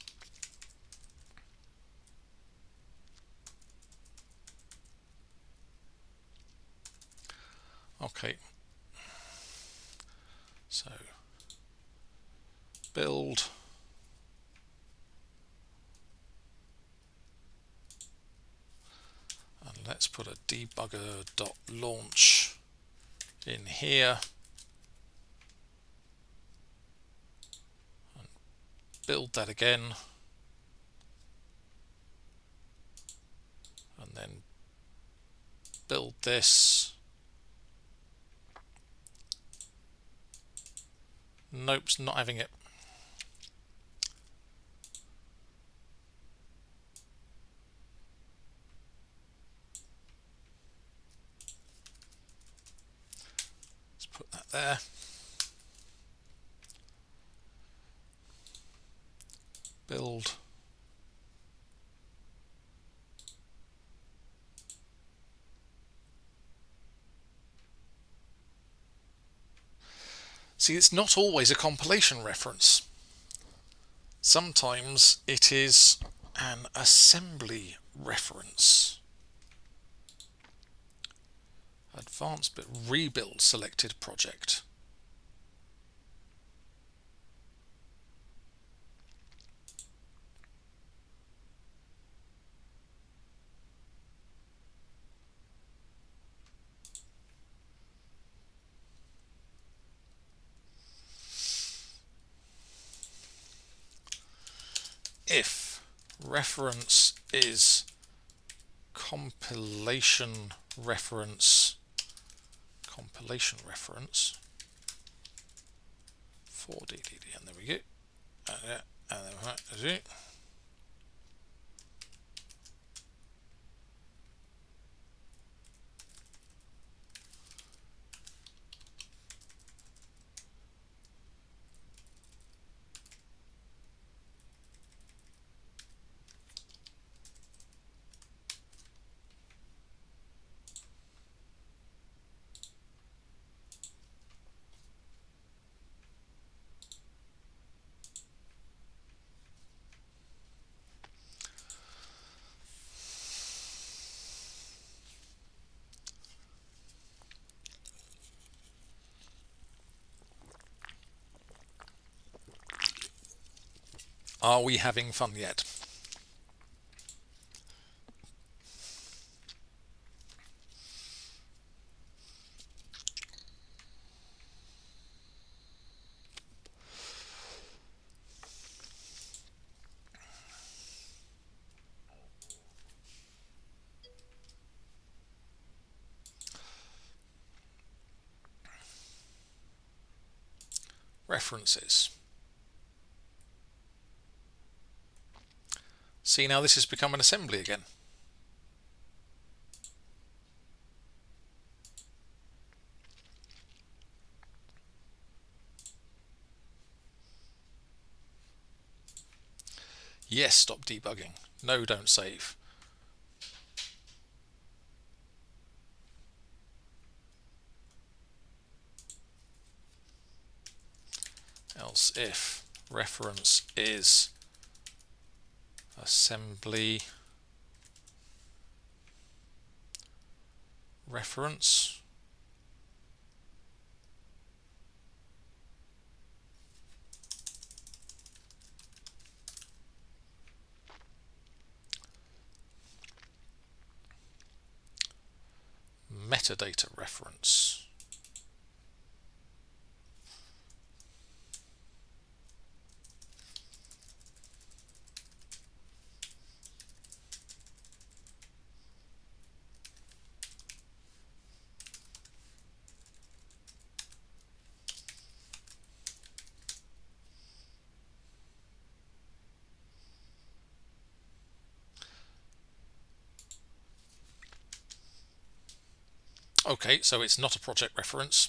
Okay. So build and let's put a debugger.launch in here and build that again, and then build this. Nope, not having it. Let's put that there. Build. See, it's not always a compilation reference. Sometimes it is an assembly reference. Advanced but rebuild selected project. If reference is compilation reference for DDD, and there we go. And then are we having fun yet? References. See, now this has become an assembly again. Yes, stop debugging. No, don't save. Else if reference is assembly reference, metadata reference. Okay, so it's not a project reference.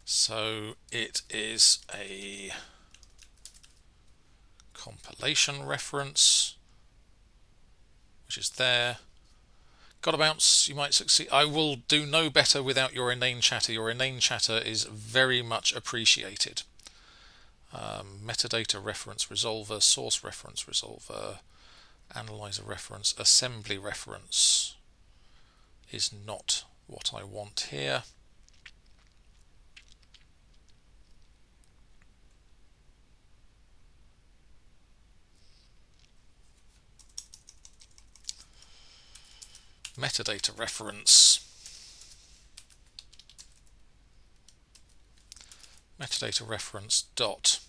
So it is a compilation reference, which is there. Got a bounce, you might succeed. I will do no better without your inane chatter. Your inane chatter is very much appreciated. Metadata reference resolver, source reference resolver, analyzer reference, assembly reference is not what I want here. Metadata reference. Metadata reference dot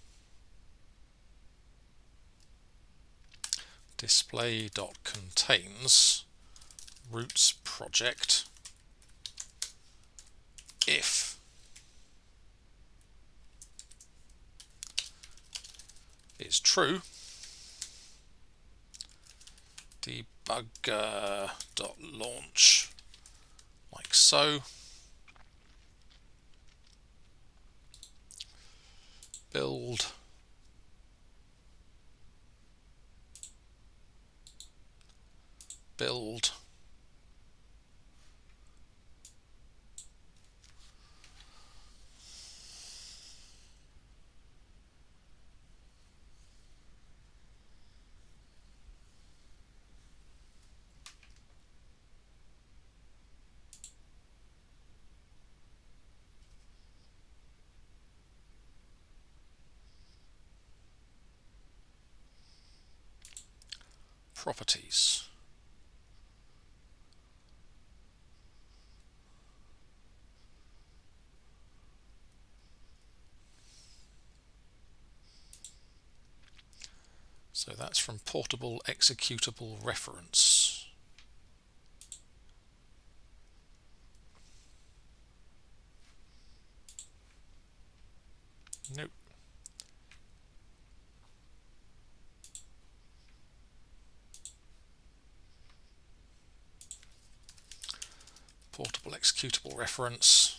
display dot contains roots project if is true. Debugger dot launch like so. Build properties. So that's from portable executable reference. Nope. Portable executable reference.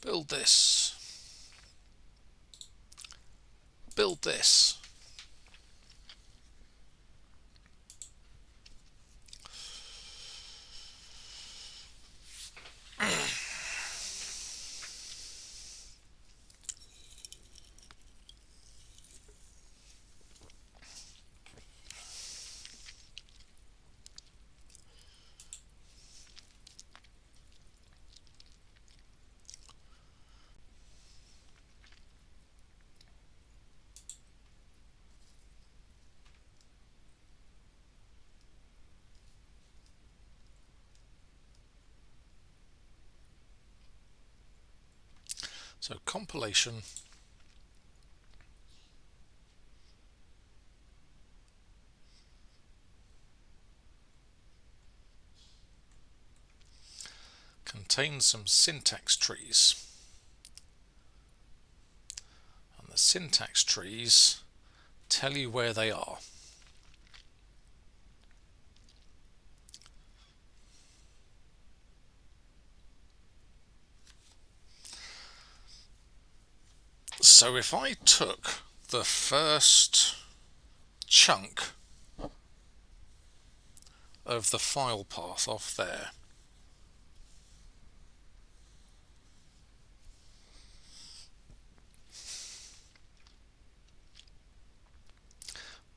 Build this. Build this. So compilation contains some syntax trees. And the syntax trees tell you where they are. So if I took the first chunk of the file path off there,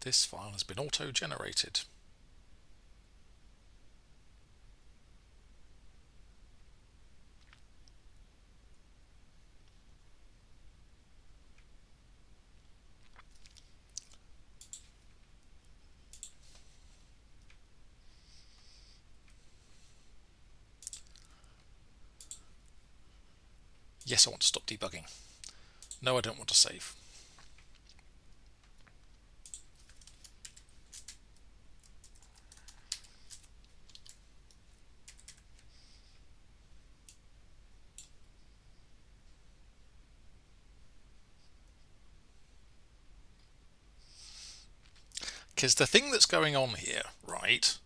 this file has been auto-generated. Yes, I want to stop debugging. No, I don't want to save. Because the thing that's going on here, right,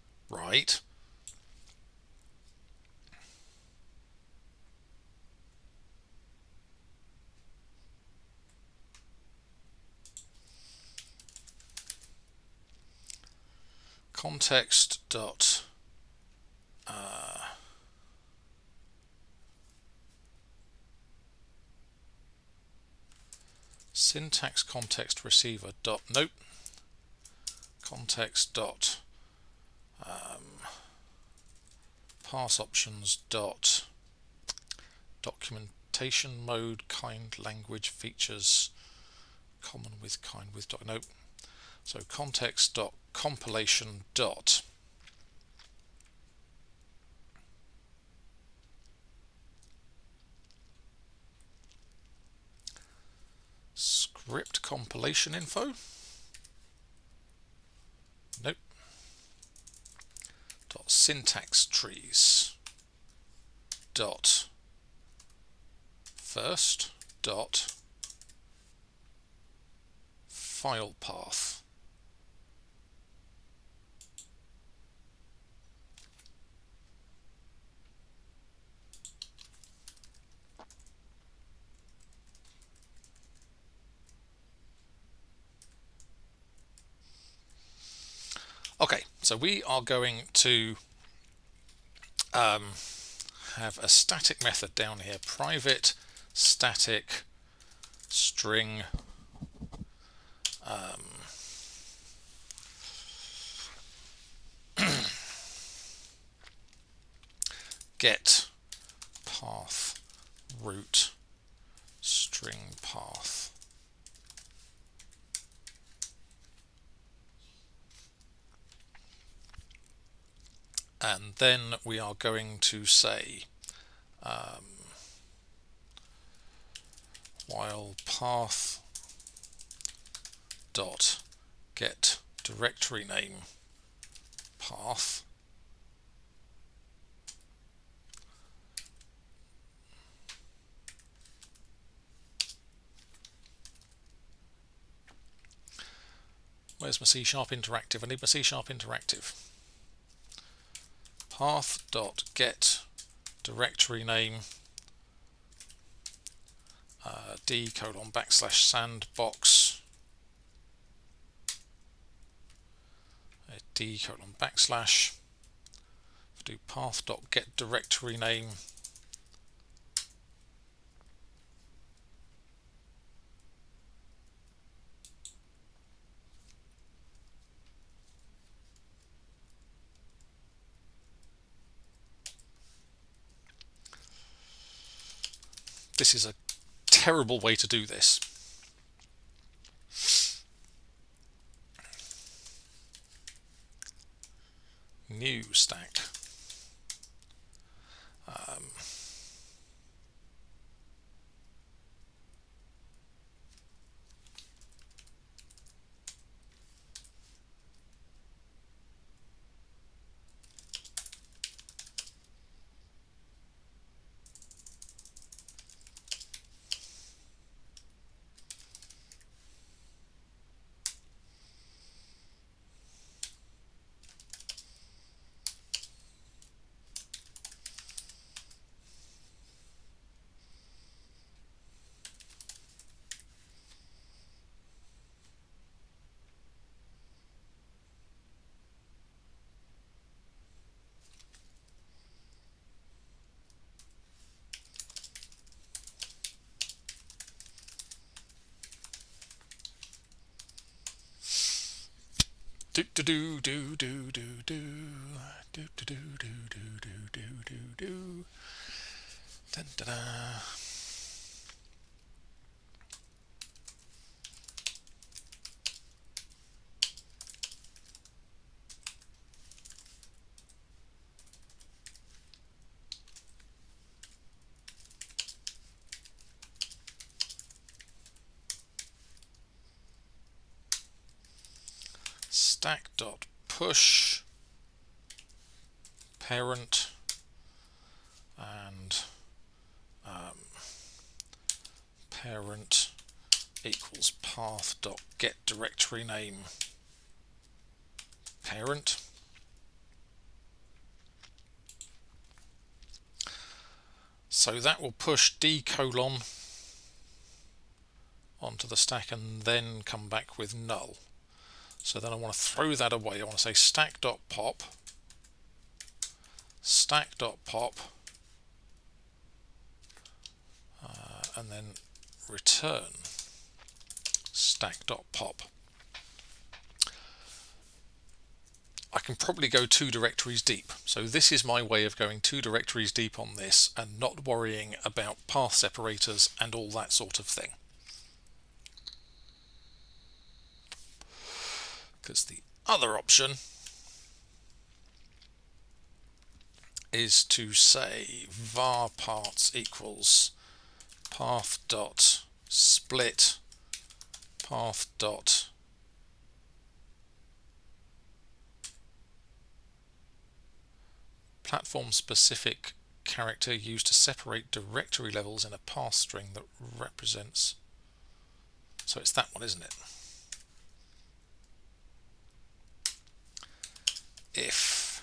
context dot syntax context receiver dot nope context dot parse options dot documentation mode kind language features common with kind with dot nope. So context dot compilation dot script compilation info. Nope. Dot syntax trees dot first dot file path. Okay, so we are going to have a static method down here, private static string get path root string path. And then we are going to say while path dot get directory name path where's my C# interactive? I need my C# interactive. Path dot get directory name d : sandbox d : do path dot get directory name This is a terrible way to do this. New stack. Do do do do do do do do do do do do do do do. Dun, dun, dun. Stack.push parent and parent equals path.get directory name parent. So that will push d colon onto the stack and then come back with null. So then I want to throw that away. I want to say stack.pop and then return stack.pop. I can probably go 2 directories deep. So this is my way of going 2 directories deep on this and not worrying about path separators and all that sort of thing. Because the other option is to say var parts equals path.split path dot platform specific character used to separate directory levels in a path string that represents. So it's that one, isn't it? If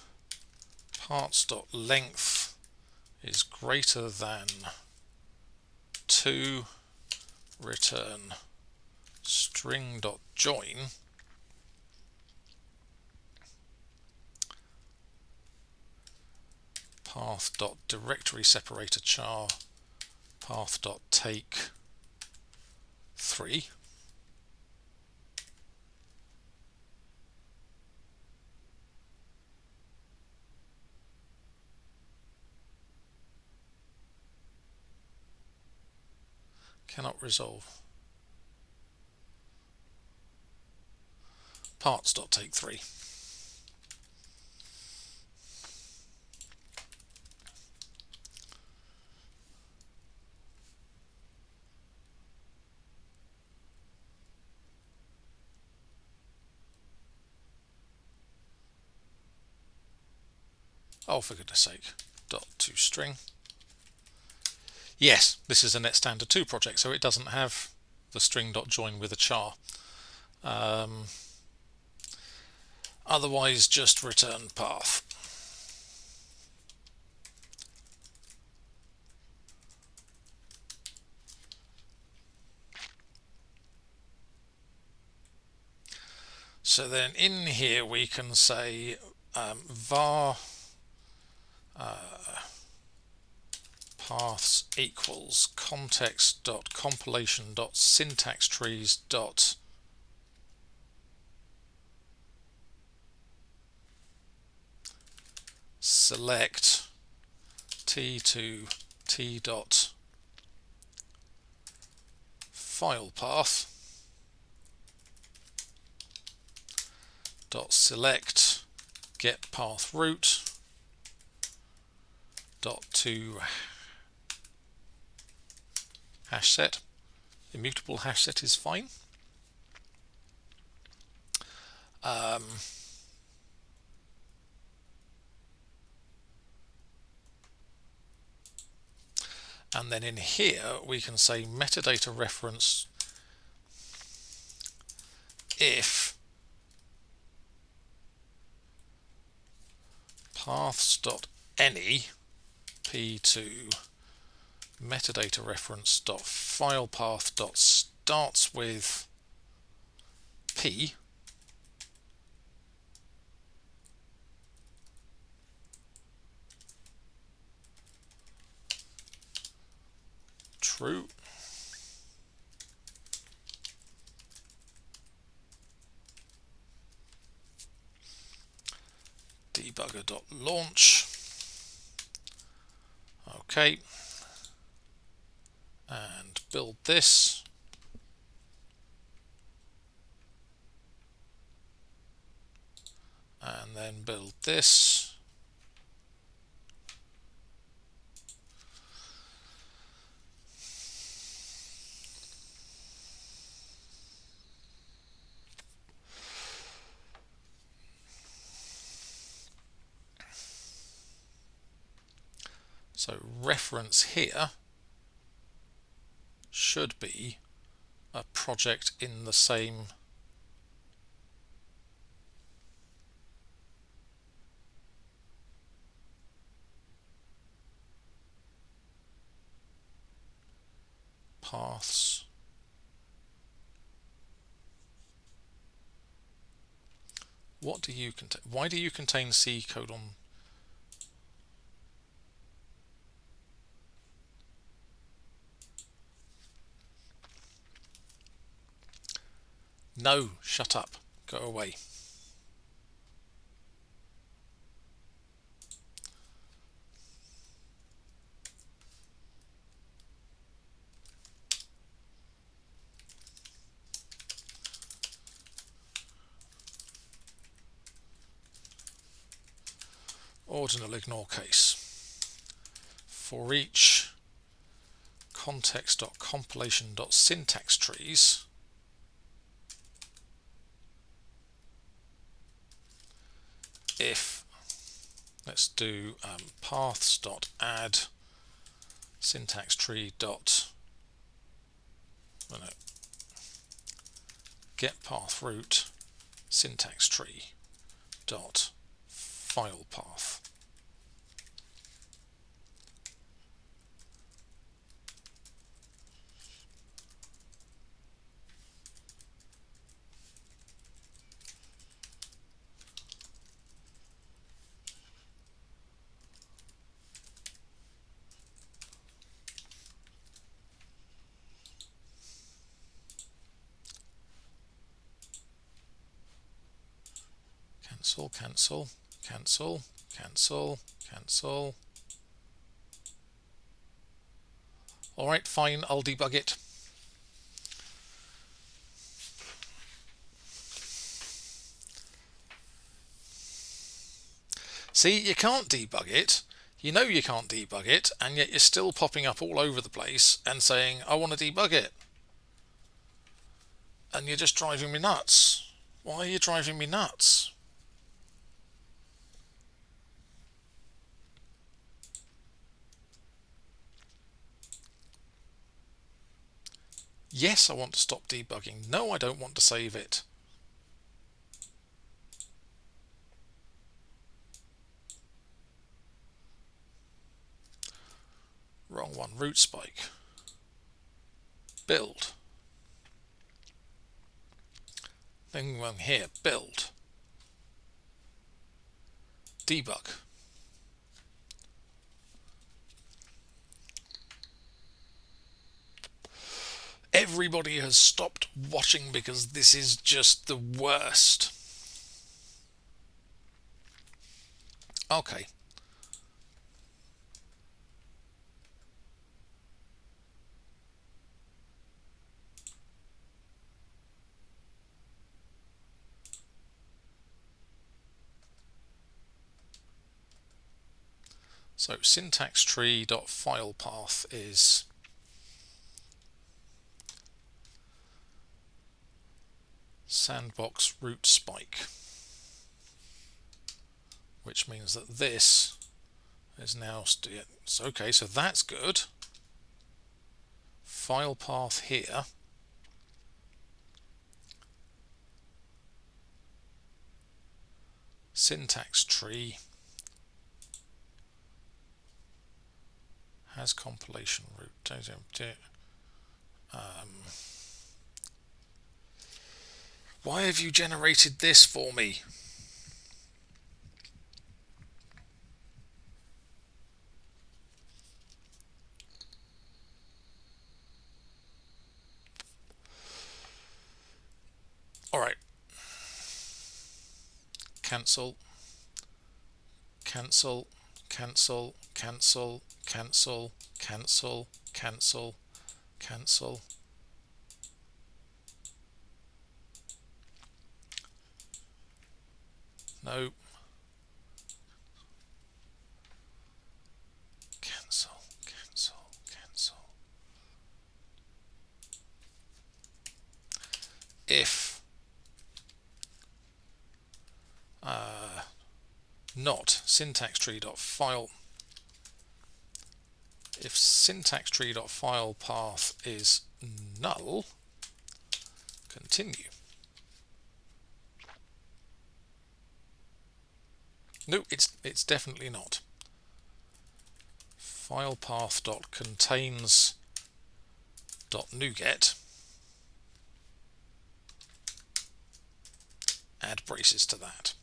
parts.length is greater than 2, return string.join path.directory separator char path.take 3. Cannot resolve. Parts.take 3. Oh, for goodness sake. .toString. Yes, this is a NetStandard 2 project, so it doesn't have the string.join with a char. Otherwise, just return path. So then in here we can say var paths equals context.compilation.syntaxtrees dot select t2 t dot file path dot select get path root dot to hash set. Immutable hash set is fine. And then in here we can say metadata reference if paths.any p2 metadata reference dot file path dot starts with p true. debugger.launch. Okay, and build this. And then build this. So reference here should be a project in the same paths. What do you contain? Why do you contain C code on? No, shut up. Go away. Ordinal ignore case. For each context.compilation.syntax trees, if, let's do paths.add syntax tree dot, get path root syntax tree dot file path. Cancel, cancel, cancel, cancel, cancel. Alright, fine, I'll debug it. See, you can't debug it. You know you can't debug it, and yet you're still popping up all over the place and saying, I want to debug it. And you're just driving me nuts. Why are you driving me nuts? Yes, I want to stop debugging. No, I don't want to save it. Wrong one, root spike. Build. Then one here, build. Debug. Everybody has stopped watching because this is just the worst. Okay. So syntax tree.file path is sandbox root spike, which means that this is now okay, so that's good. File path here. Syntax tree has compilation root. Why have you generated this for me? All right. Cancel. cancel, cancel, cancel, cancel, cancel, cancel, cancel. No. Cancel, cancel, cancel. If not syntax tree.file, if syntax tree.file path is null, continue. No, it's definitely not. File path.contains.NuGet. Add braces to that.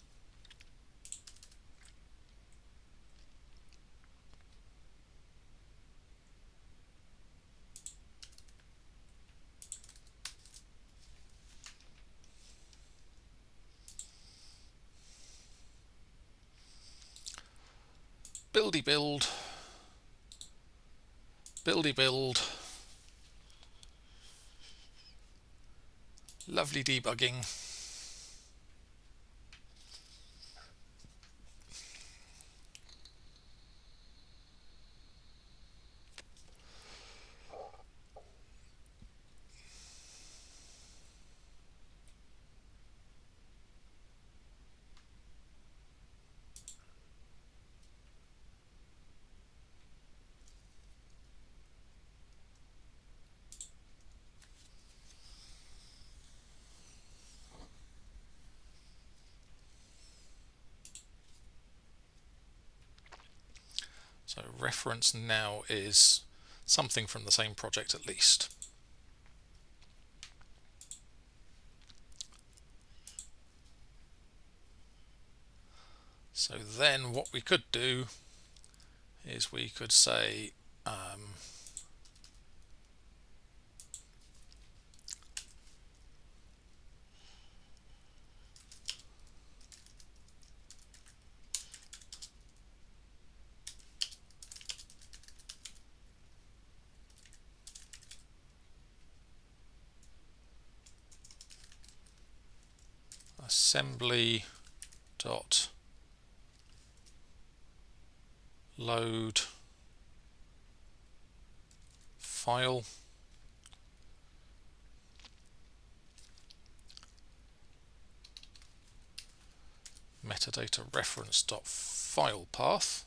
Buildy build, buildy build, lovely debugging. So reference now is something from the same project at least. So then what we could do is we could say assembly dot load file metadata reference dot file path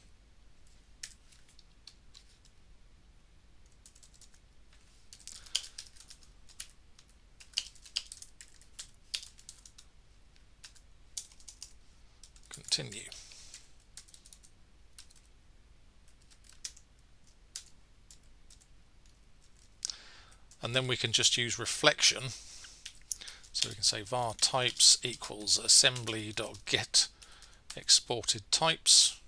continue. And then we can just use reflection. So we can say var types equals assembly.get exported types.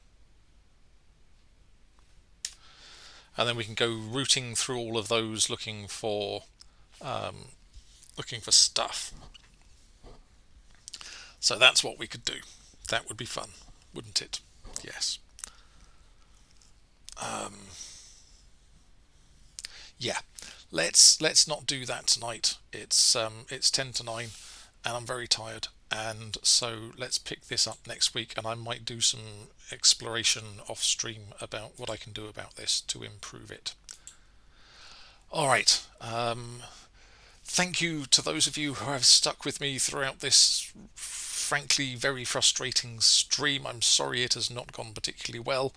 And then we can go routing through all of those looking for stuff. So that's what we could do. That would be fun, wouldn't it? Yes. Yeah. Let's not do that tonight. It's 10 to 9 and I'm very tired, and so let's pick this up next week, and I might do some exploration off stream about what I can do about this to improve it. All right. Thank you to those of you who have stuck with me throughout this frankly very frustrating stream. I'm sorry it has not gone particularly well.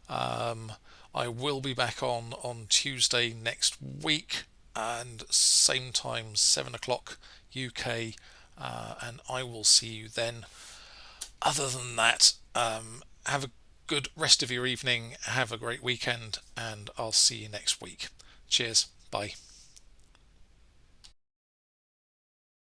I will be back on Tuesday next week, and same time, 7 o'clock UK, and I will see you then. Other than that, have a good rest of your evening, have a great weekend, and I'll see you next week. Cheers, bye.